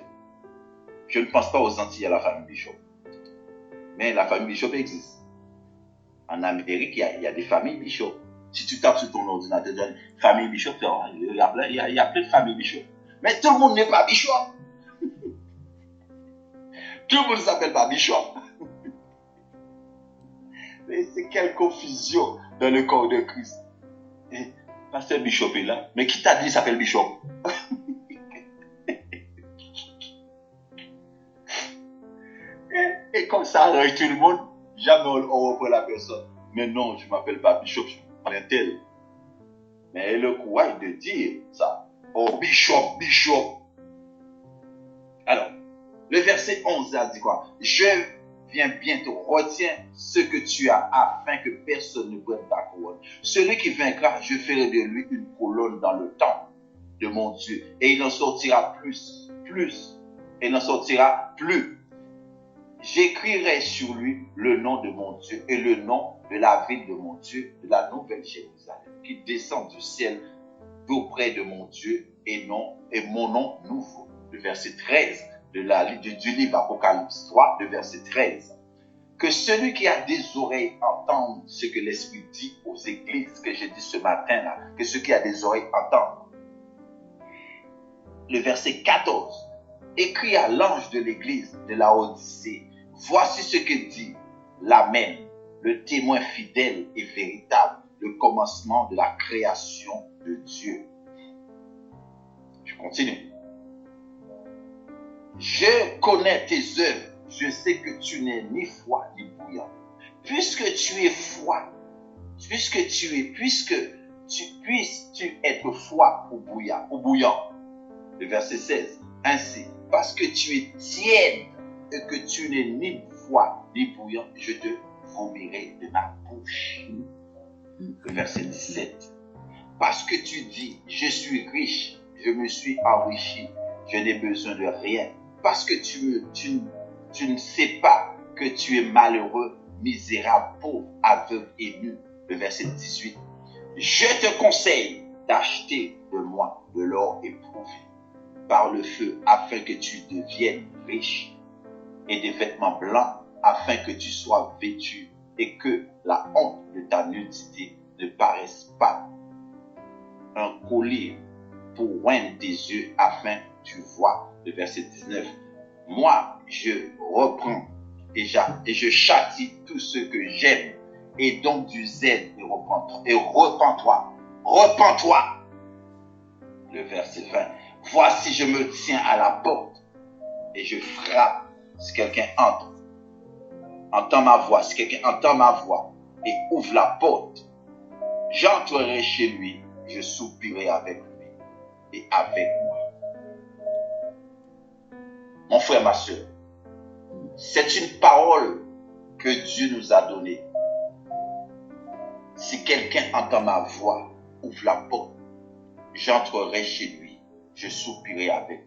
Je ne pense pas aux Antilles à la famille Bishop. Mais la famille Bishop existe. En Amérique, il y a des familles Bishop. Si tu tapes sur ton ordinateur, famille Bishop, il y a plein de familles Bishop. Mais tout le monde n'est pas Bishop. Tout le monde ne s'appelle pas Bishop. Mais c'est quelle confusion dans le corps de Christ. Et pasteur Bishop est là. Mais qui t'a dit qu'il s'appelle Bishop? Et comme ça arrange tout le monde, jamais on reprend la personne. Mais non, je ne m'appelle pas Bishop, je m'appelle un tel. Mais le courage de dire ça. Oh, Bishop, Bishop. Alors, le verset 11 a dit quoi? Je viens bientôt, retiens ce que tu as afin que personne ne prenne ta couronne. Celui qui vaincra, je ferai de lui une colonne dans le temple de mon Dieu. Et il en sortira plus. Et il n'en sortira plus. J'écrirai sur lui le nom de mon Dieu et le nom de la ville de mon Dieu, de la nouvelle Jérusalem, qui descend du ciel d'auprès de mon Dieu et mon nom nouveau. Le verset 13 du livre Apocalypse 3, le verset 13. Que celui qui a des oreilles entende ce que l'Esprit dit aux églises, que j'ai dit ce matin-là, que ceux qui a des oreilles entendent. Le verset 14. Écrit à l'ange de l'église de la Odyssée. Voici ce que dit l'Amen, le témoin fidèle et véritable, le commencement de la création de Dieu. Je continue. Je connais tes œuvres, je sais que tu n'es ni froid ni bouillant. Puisque tu puisses être froid ou bouillant. Le verset 16. Ainsi, parce que tu es tiède et que tu n'es ni froid ni bouillant, je te vomirai de ma bouche. Le verset 17. Parce que tu dis, je suis riche, je me suis enrichi, je n'ai besoin de rien. Parce que tu ne sais pas que tu es malheureux, misérable, pauvre, aveugle et nu. Le verset 18. Je te conseille d'acheter de moi de l'or éprouvé par le feu, afin que tu deviennes riche, et des vêtements blancs, afin que tu sois vêtu, et que la honte de ta nudité ne paraisse pas. Un collier pour oindre tes yeux, afin que tu vois. Le verset 19. Moi, je reprends et je châtie tout ce que j'aime, et donc du zèle, et repens-toi. Repens-toi. Le verset 20. Voici, je me tiens à la porte et je frappe. Si quelqu'un entend ma voix, si quelqu'un entend ma voix et ouvre la porte, j'entrerai chez lui, je soupirai avec lui et avec moi. Mon frère, ma soeur, c'est une parole que Dieu nous a donnée. Si quelqu'un entend ma voix, ouvre la porte, j'entrerai chez lui. Je soupirai avec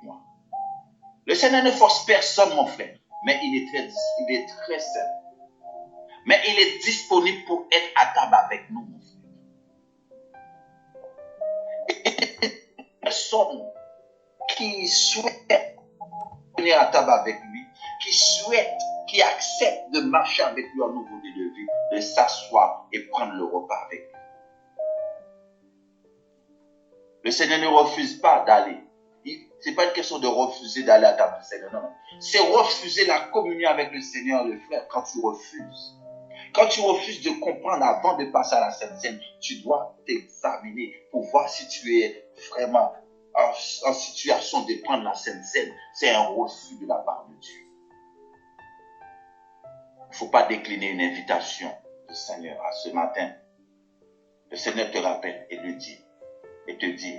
moi. Le Seigneur ne force personne, mon frère, mais il est très simple. Mais il est disponible pour être à table avec nous, mon frère. Et personne qui souhaite venir à table avec lui, qui accepte de marcher avec lui en nouveauté de vie, de s'asseoir et prendre le repas avec lui. Le Seigneur ne refuse pas d'aller. Ce n'est pas une question de refuser d'aller à la table du Seigneur. Non. C'est refuser la communion avec le Seigneur, le frère, quand tu refuses. Quand tu refuses de comprendre avant de passer à la Sainte Seine, tu dois t'examiner pour voir si tu es vraiment en situation de prendre la Sainte Seine. C'est un refus de la part de Dieu. Il ne faut pas décliner une invitation du Seigneur à ce matin. Le Seigneur te rappelle et te dit,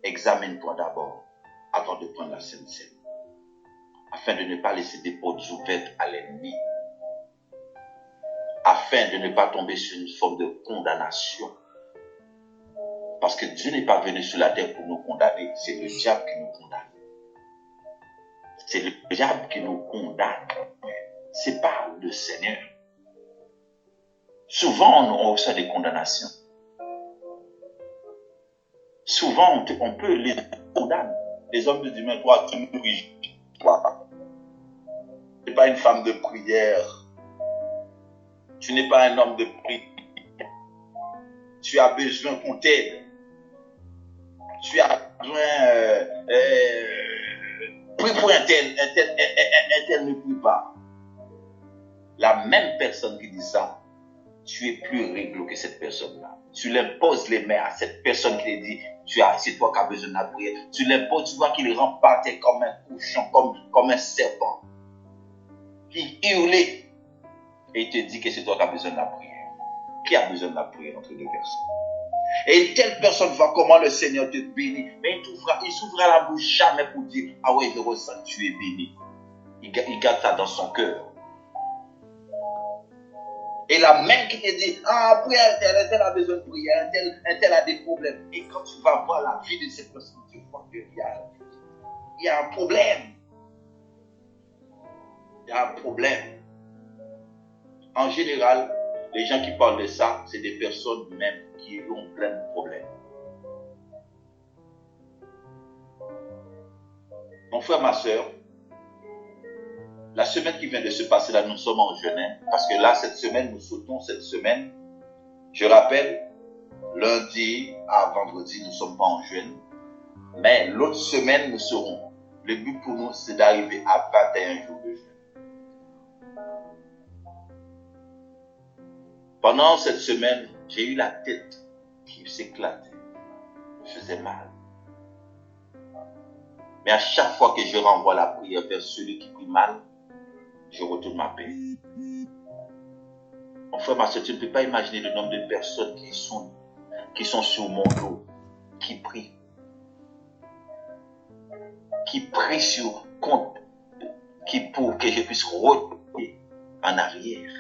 examine-toi d'abord avant de prendre la Sainte Seine, afin de ne pas laisser des portes ouvertes à l'ennemi, afin de ne pas tomber sur une forme de condamnation. Parce que Dieu n'est pas venu sur la terre pour nous condamner, c'est le diable qui nous condamne. C'est le diable qui nous condamne. C'est pas le Seigneur. Souvent, on reçoit des condamnations. Souvent, on peut les condamner. Les hommes me disent, mais toi, tu me pries. Toi, tu n'es pas une femme de prière. Tu n'es pas un homme de prière. Tu as besoin qu'on t'aide. Tu as besoin... prie pour un tel ne prie pas. La même personne qui dit ça, tu es plus réglo que cette personne-là. Tu l'imposes les mains à cette personne qui te dit, c'est toi qui as besoin de la prière. Tu l'imposes, tu vois qu'il rempartait comme un cochon, comme un serpent. Il hurlait. Et il te dit que c'est toi qui as besoin de la prière. Qui a besoin de la prière entre deux personnes? Et une telle personne voit comment le Seigneur te bénit. Mais il s'ouvrira la bouche jamais pour dire, ah ouais, je ressens que tu es béni. Il garde ça dans son cœur. Et la même qui te dit, ah, après, un tel a besoin de prier, un tel a des problèmes. Et quand tu vas voir la vie de cette personne, tu vois qu'il y a un problème. Il y a un problème. En général, les gens qui parlent de ça, c'est des personnes même qui ont plein de problèmes. Mon frère, ma soeur, la semaine qui vient de se passer là, nous sommes en jeûne. Parce que là, cette semaine, nous sautons cette semaine. Je rappelle, lundi à vendredi, nous ne sommes pas en jeûne. Mais l'autre semaine, nous serons. Le but pour nous, c'est d'arriver à 21 jours de jeûne. Pendant cette semaine, j'ai eu la tête qui s'éclatait. Je faisais mal. Mais à chaque fois que je renvoie la prière vers celui qui prie mal, je retourne ma paix. Mon frère, ma soeur, tu ne peux pas imaginer le nombre de personnes qui sont sur mon dos, qui prient sur compte, pour que je puisse retourner en arrière.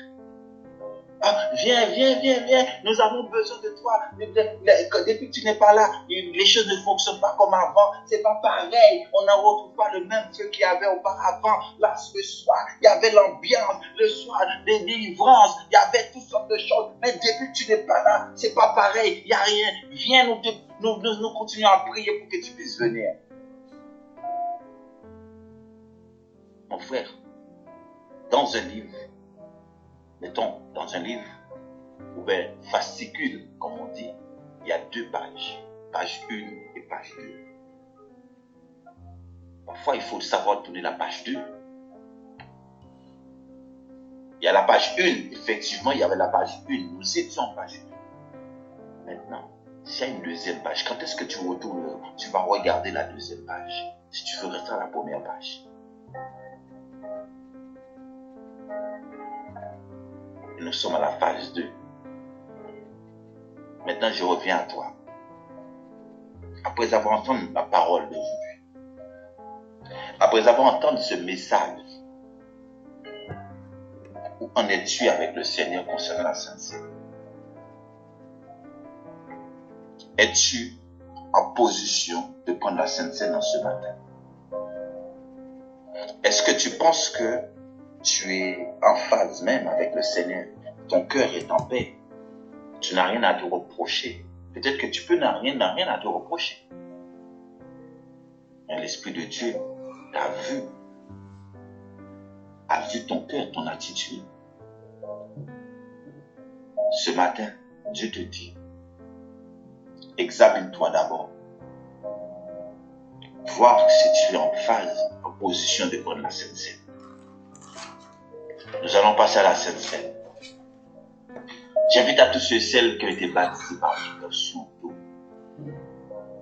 Ah, viens, nous avons besoin de toi. Depuis que tu n'es pas là, les choses ne fonctionnent pas comme avant. C'est pas pareil. On n'en retrouve pas le même feu qu'il y avait auparavant. Là, ce soir, il y avait l'ambiance. Le soir, des délivrances. Il y avait toutes sortes de choses. Mais depuis que tu n'es pas là, c'est pas pareil. Il n'y a rien. Viens, nous continuons à prier pour que tu puisses venir. Mon frère, dans un livre, mettons, dans un livre, ou bien fascicule, comme on dit, il y a 2 pages. Page 1 et page 2. Parfois, il faut savoir tourner la page 2. Il y a la page 1, effectivement, il y avait la page 1. Nous étions en page 1. Maintenant, s'il y a une deuxième page, quand est-ce que tu retournes, tu vas regarder la deuxième page, si tu veux rester à la première page? Nous sommes à la phase 2. Maintenant, je reviens à toi. Après avoir entendu la parole d'aujourd'hui, après avoir entendu ce message, où en es-tu avec le Seigneur concernant la Sainte Seine? Es-tu en position de prendre la Sainte Seine en ce matin? Est-ce que tu penses que tu es en phase même avec le Seigneur? Ton cœur est en paix. Tu n'as rien à te reprocher. Peut-être que tu n'as rien à te reprocher. Mais l'Esprit de Dieu a vu ton cœur, ton attitude. Ce matin, Dieu te dit, examine-toi d'abord. Voir si tu es en phase, en position de prendre la Sainte Seine. Nous allons passer à la Sainte Seine. J'invite à tous ceux et celles qui ont été baptisés par l'immersion d'eau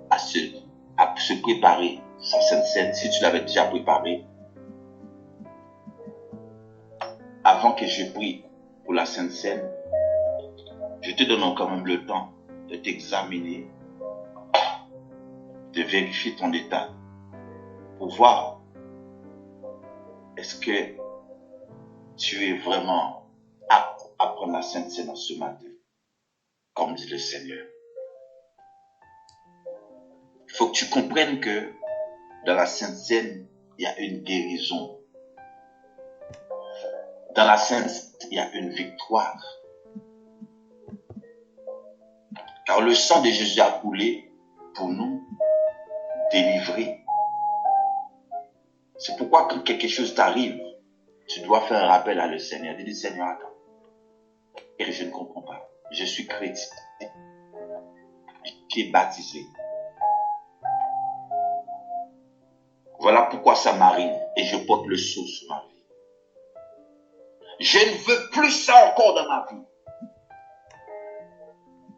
à se préparer sa Sainte Seine. Si tu l'avais déjà préparé, avant que je prie pour la Sainte Seine, je te donne quand même le temps de t'examiner, de vérifier ton état pour voir est-ce que tu es vraiment apte à prendre la Sainte Seine ce matin, comme dit le Seigneur. Il faut que tu comprennes que dans la Sainte Seine, il y a une guérison. Dans la Sainte Seine, il y a une victoire. Car le sang de Jésus a coulé pour nous délivrer. C'est pourquoi quand quelque chose t'arrive, tu dois faire un rappel à le Seigneur. Dis, Seigneur, attends. Et je ne comprends pas. Je suis chrétien. J'ai été baptisé. Voilà pourquoi ça m'arrive. Et je porte le sceau sur ma vie. Je ne veux plus ça encore dans ma vie.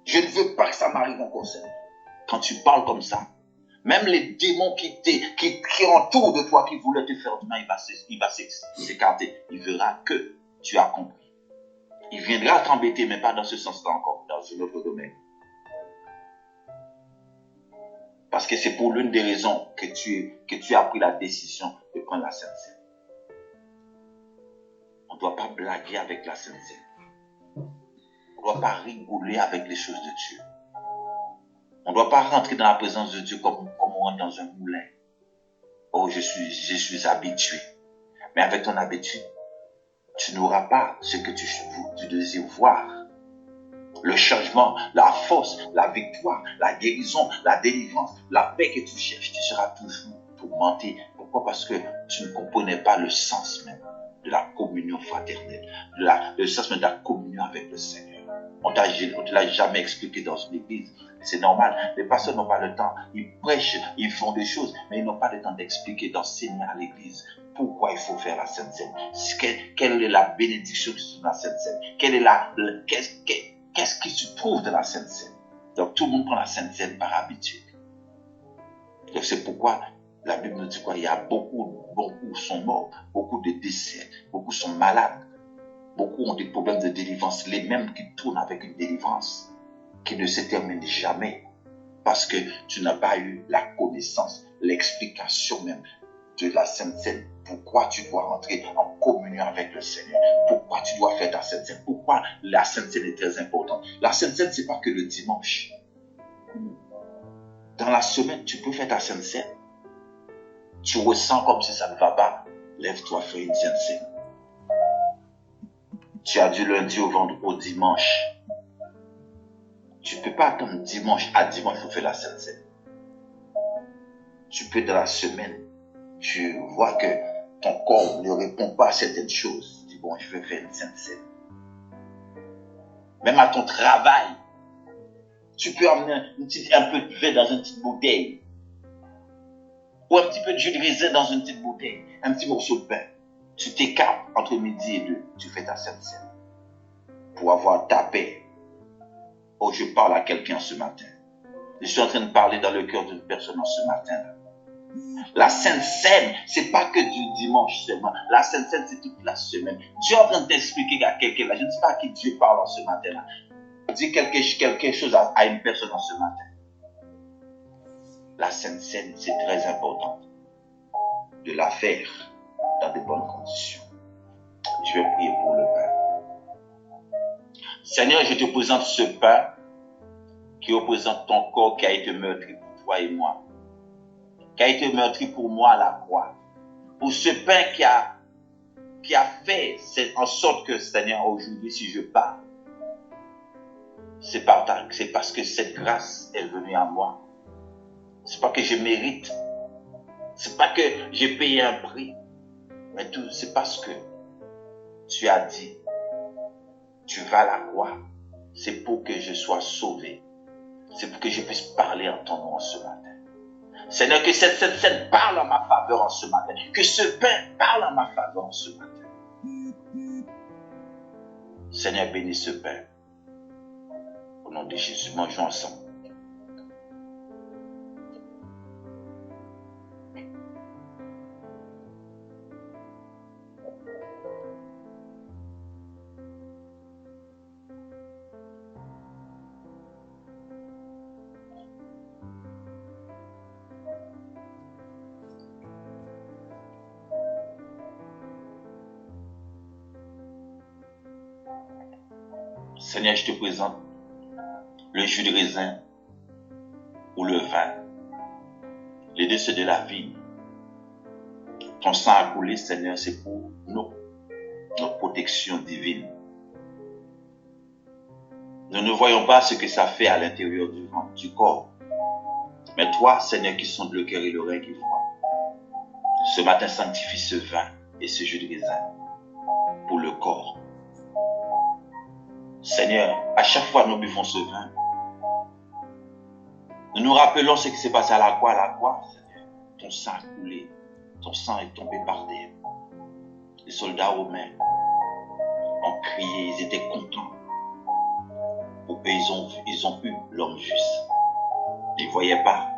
Je ne veux pas que ça m'arrive encore, Seigneur. Quand tu parles comme ça, même les démons qui entourent de toi, qui voulaient te faire du mal, il va s'écarter. Il verra que tu as compris. Il viendra t'embêter, mais pas dans ce sens-là encore, dans un autre domaine. Parce que c'est pour l'une des raisons que tu as pris la décision de prendre la Sainte Seine. On ne doit pas blaguer avec la Sainte Seine. On ne doit pas rigoler avec les choses de Dieu. On ne doit pas rentrer dans la présence de Dieu comme on rentre dans un moulin. Oh, je suis habitué. Mais avec ton habitude, tu n'auras pas ce que tu désires voir. Le changement, la force, la victoire, la guérison, la délivrance, la paix que tu cherches, tu seras toujours tourmenté. Pourquoi? Parce que tu ne comprenais pas le sens même de la communion fraternelle, le sens même de la communion avec le Seigneur. On ne te l'a jamais expliqué dans une église. C'est normal. Les pasteurs n'ont pas le temps. Ils prêchent, ils font des choses, mais ils n'ont pas le temps d'expliquer, d'enseigner à l'église pourquoi il faut faire la Sainte Seine. Quelle est la bénédiction qui se trouve dans la Sainte Seine? Qu'est-ce qui se trouve dans la Sainte Seine? Donc tout le monde prend la Sainte Seine par habitude. Donc c'est pourquoi la Bible nous dit quoi? Il y a beaucoup sont morts, beaucoup de décès, beaucoup sont malades. Beaucoup ont des problèmes de délivrance, les mêmes qui tournent avec une délivrance qui ne se termine jamais parce que tu n'as pas eu la connaissance, l'explication même de la Sainte Seine. Pourquoi tu dois rentrer en communion avec le Seigneur? Pourquoi tu dois faire ta Sainte Seine? Pourquoi la Sainte Seine est très importante? La Sainte Seine, ce n'est pas que le dimanche. Dans la semaine, tu peux faire ta Sainte Seine. Tu ressens comme si ça ne va pas. Lève-toi, fais une Sainte Seine. Tu as du lundi au dimanche. Tu ne peux pas attendre dimanche à dimanche pour faire la Sainte Seine. Tu peux dans la semaine, tu vois que ton corps ne répond pas à certaines choses. Tu dis, bon, je vais faire une Sainte Seine. Même à ton travail, tu peux amener un peu de vin dans une petite bouteille. Ou un petit peu de jus de raisin dans une petite bouteille. Un petit morceau de pain. Tu t'écartes entre midi et 2. Tu fais ta Sainte Seine. Pour avoir ta paix. Oh, je parle à quelqu'un ce matin. Je suis en train de parler dans le cœur d'une personne ce matin. La Sainte Seine, c'est pas que du dimanche seulement. La Sainte Seine, c'est toute la semaine. Dieu est en train de t'expliquer à quelqu'un là. Je ne sais pas à qui Dieu parle en ce matin là. Dis quelque chose à une personne en ce matin. La Sainte Seine, c'est très important de la faire dans de bonnes conditions. Je vais prier pour le pain. Seigneur, je te présente ce pain qui représente ton corps qui a été meurtri pour toi et moi. Qui a été meurtri pour moi à la croix. Pour ce pain qui a fait en sorte que, Seigneur, aujourd'hui, si je parle, c'est parce que cette grâce est venue à moi. C'est pas que je mérite. C'est pas que j'ai payé un prix. Mais tout, c'est parce que tu as dit, tu vas à la croix. C'est pour que je sois sauvé. C'est pour que je puisse parler en ton nom ce matin. Seigneur, que cette scène parle en ma faveur en ce matin. Que ce pain parle en ma faveur en ce matin. Seigneur, bénis ce pain. Au nom de Jésus, mangeons ensemble. Seigneur, je te présente le jus de raisin ou le vin. Les deux, c'est de la vigne. Ton sang a coulé, Seigneur, c'est pour notre protection divine. Nous ne voyons pas ce que ça fait à l'intérieur du corps. Mais toi, Seigneur, qui sonde le cœur et l'oreille qui voit, ce matin, sanctifie ce vin et ce jus de raisin pour le corps. Seigneur, à chaque fois que nous buvons ce vin, nous nous rappelons ce qui s'est passé à la croix. Seigneur, ton sang a coulé, ton sang est tombé par terre. Les soldats romains ont crié, ils étaient contents. Pour eux, ils ont eu l'homme juste. Ils ne voyaient pas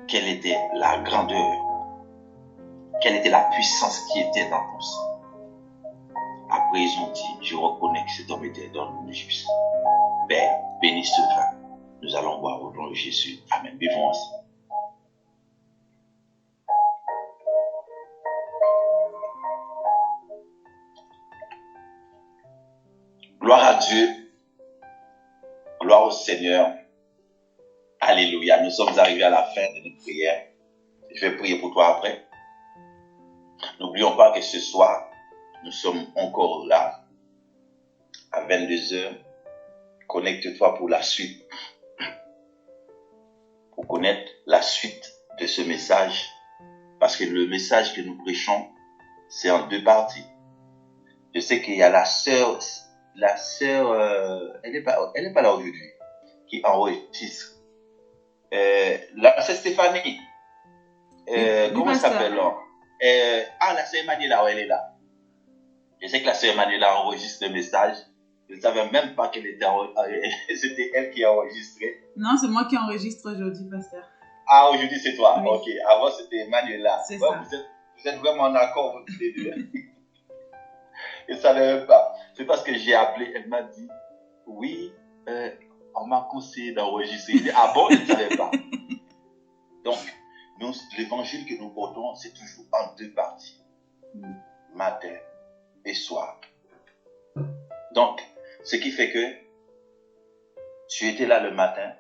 quelle était la grandeur, quelle était la puissance qui était dans ton sang. Après, ils ont dit, je reconnais que cet homme était dans l'homme juste. Père, bénis ce vin. Nous allons boire au nom de Jésus. Amen. Buvons ensemble. Gloire à Dieu. Gloire au Seigneur. Alléluia. Nous sommes arrivés à la fin de notre prière. Je vais prier pour toi après. N'oublions pas que ce soir, nous sommes encore là à 22h. Connecte-toi pour la suite. Pour connaître la suite de ce message. Parce que le message que nous prêchons, c'est en deux parties. Je sais qu'il y a la sœur, elle n'est pas là aujourd'hui, qui enregistre. La sœur Stéphanie, comment elle s'appelle là? La sœur Emmanuela, elle est là. Je sais que la sœur Emmanuela enregistre le message. Je ne savais même pas qu'elle était c'était elle qui a enregistré. Non, c'est moi qui enregistre aujourd'hui, pasteur. Ah, aujourd'hui c'est toi. Oui. Ok, avant c'était Emmanuela. C'est ça. Vous êtes vraiment en accord, vous tous les deux. Je ne savais même pas. C'est parce que j'ai appelé, elle m'a dit, oui, on m'a conseillé d'enregistrer. Je dis, ah bon, je ne savais pas. Donc, l'évangile que nous portons, c'est toujours en deux parties. Matin et soir. Donc, ce qui fait que tu étais là le matin,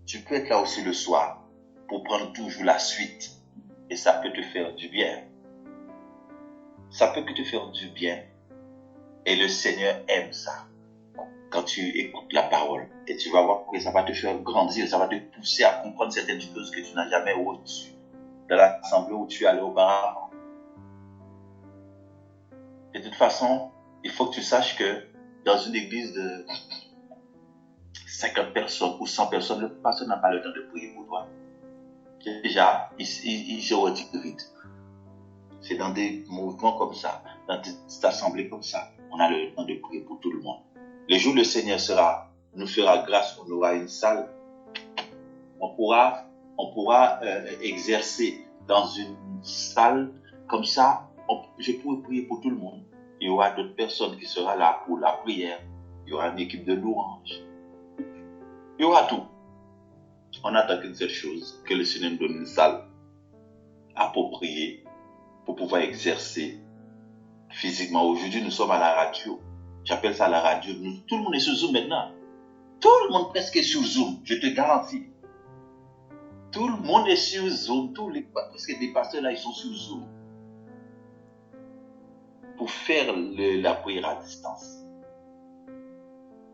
tu peux être là aussi le soir pour prendre toujours la suite. Et ça peut te faire du bien. Ça peut que te faire du bien. Et le Seigneur aime ça. Quand tu écoutes la parole, et tu vas voir que ça va te faire grandir, ça va te pousser à comprendre certaines choses que tu n'as jamais reçues dans l'assemblée où tu allais auparavant. De toute façon, il faut que tu saches que dans une église de 50 personnes ou 100 personnes, le pasteur n'a pas le temps de prier pour toi. Déjà, il se retire vite. C'est dans des mouvements comme ça, dans des assemblées comme ça, on a le temps de prier pour tout le monde. Le jour où le Seigneur nous fera grâce, on aura une salle, on pourra exercer dans une salle comme ça. Je pourrai prier pour tout le monde. Il y aura d'autres personnes qui seront là pour la prière. Il y aura une équipe de louanges. Il y aura tout. On attend qu'une seule chose, que le Seigneur nous donne une salle appropriée pour pouvoir exercer physiquement. Aujourd'hui, nous sommes à la radio. J'appelle ça la radio. Tout le monde est sur Zoom maintenant. Tout le monde presque est sur Zoom, je te garantis. Tout le monde est sur Zoom. Presque des pasteurs là, ils sont sur Zoom. Pour faire la prière à distance.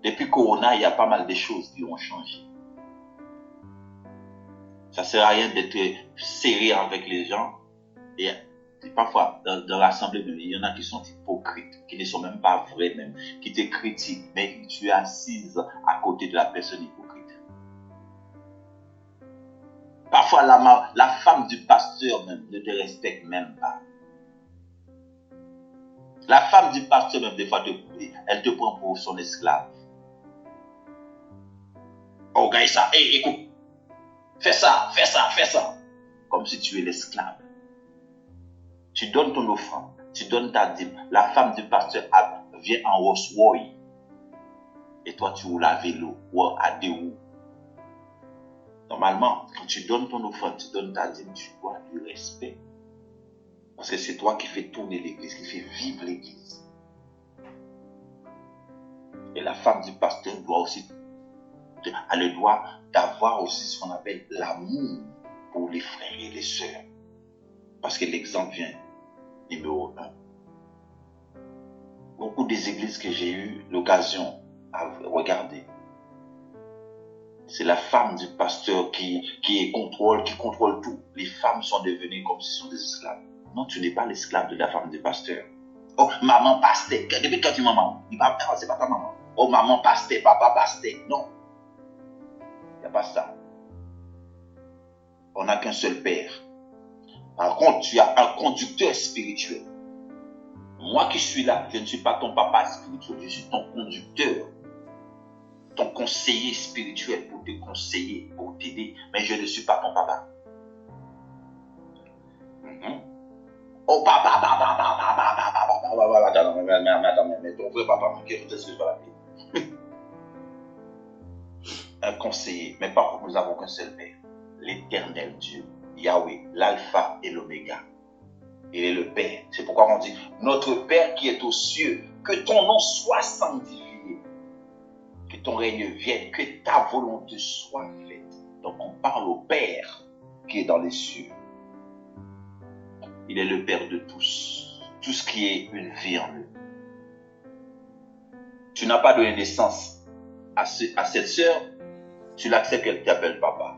Depuis Corona, il y a pas mal de choses qui ont changé. Ça ne sert à rien d'être serré avec les gens. Et parfois, dans l'assemblée, il y en a qui sont hypocrites, qui ne sont même pas vrais même, qui te critiquent, mais tu es assise à côté de la personne hypocrite. Parfois, la femme du pasteur même ne te respecte même pas. La femme du pasteur même, des fois, elle te prend pour son esclave. Oh, regarde ça, hey, écoute, fais ça. Comme si tu es l'esclave. Tu donnes ton offrande, tu donnes ta dîme. La femme du pasteur vient en Rolls-Royce. Et toi, tu roules à vélo ou à deux roues. Normalement, quand tu donnes ton offrande, tu donnes ta dîme, tu dois du respect. Parce que c'est toi qui fais tourner l'église, qui fais vivre l'église. Et la femme du pasteur doit aussi, elle a le droit d'avoir aussi ce qu'on appelle l'amour pour les frères et les sœurs. Parce que l'exemple vient numéro 1. Beaucoup des églises que j'ai eu l'occasion à regarder, c'est la femme du pasteur qui contrôle tout. Les femmes sont devenues comme si ce sont des esclaves. Non, tu n'es pas l'esclave de la femme du pasteur. Oh, maman pasteur. Depuis quand tu dis maman, c'est pas ta maman. Oh, maman pasteur, papa pasteur. Non. Il n'y a pas ça. On n'a qu'un seul père. Par contre, tu as un conducteur spirituel. Moi qui suis là, je ne suis pas ton papa spirituel, je suis ton conducteur. Ton conseiller spirituel pour te conseiller, pour t'aider. Mais je ne suis pas ton papa. Oh, papa, mais ton vrai papa, qu'est-ce que je vais l'appeler? Un conseiller, mais par contre, nous avons qu'un seul Père, l'éternel Dieu, Yahweh, l'alpha et l'oméga. Il est le Père. C'est pourquoi on dit, notre Père qui est aux cieux, que ton nom soit sanctifié, que ton règne vienne, que ta volonté soit faite. Donc on parle au Père qui est dans les cieux. Il est le Père de tous, tout ce qui est une vie en eux. Tu n'as pas donné naissance à cette sœur, tu l'acceptes qu'elle t'appelle papa.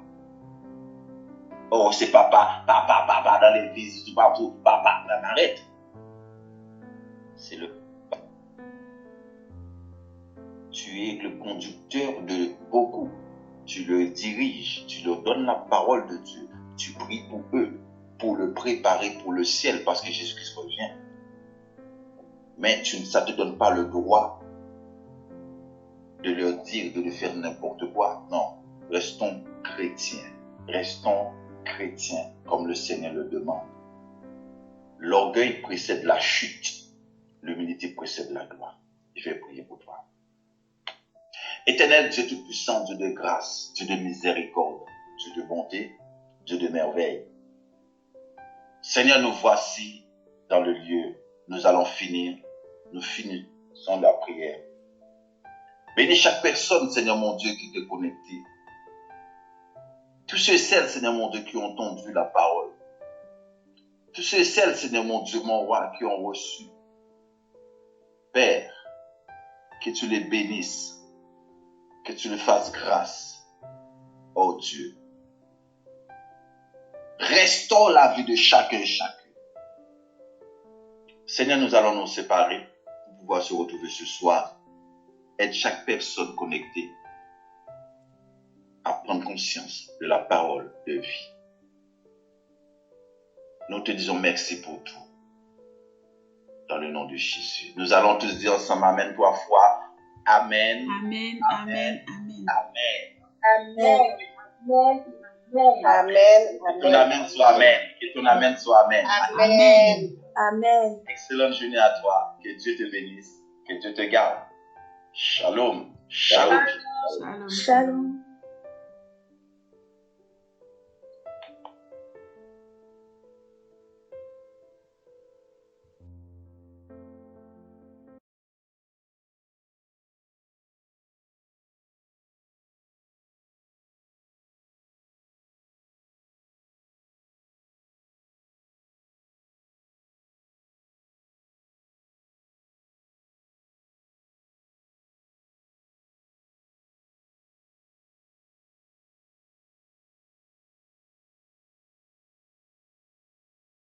Oh, c'est papa dans l'église, tout partout, papa, arrête. C'est le papa. Tu es le conducteur de beaucoup. Tu le diriges, tu leur donnes la parole de Dieu. Tu pries pour eux, pour le préparer pour le ciel, parce que Jésus-Christ revient. Mais ça ne te donne pas le droit de leur dire, de leur faire n'importe quoi. Non, restons chrétiens. Restons chrétiens, comme le Seigneur le demande. L'orgueil précède la chute. L'humilité précède la gloire. Je vais prier pour toi. Éternel Dieu Tout-Puissant, Dieu de grâce, Dieu de miséricorde, Dieu de bonté, Dieu de merveille. Seigneur, nous voici dans le lieu. Nous allons finir. Nous finissons la prière. Bénis chaque personne, Seigneur mon Dieu, qui t'est connecté. Tous ceux et celles, Seigneur mon Dieu, qui ont entendu la parole. Tous ceux et celles, Seigneur mon Dieu, mon roi, qui ont reçu. Père, que tu les bénisses. Que tu les fasses grâce. Oh Dieu. Restaure la vie de chacun et chacune. Seigneur, nous allons nous séparer pour pouvoir se retrouver ce soir. Aide chaque personne connectée à prendre conscience de la parole de vie. Nous te disons merci pour tout. Dans le nom de Jésus. Nous allons tous dire ensemble Amen 3 fois. Amen. Amen, amen, amen. Amen. Amen. Amen. Que ton Amen soit Amen. Que ton Amen soit Amen. Amen. Amen. Excellente journée à toi. Que Dieu te bénisse. Que Dieu te garde. Shalom. Shalom. Shalom. Shalom.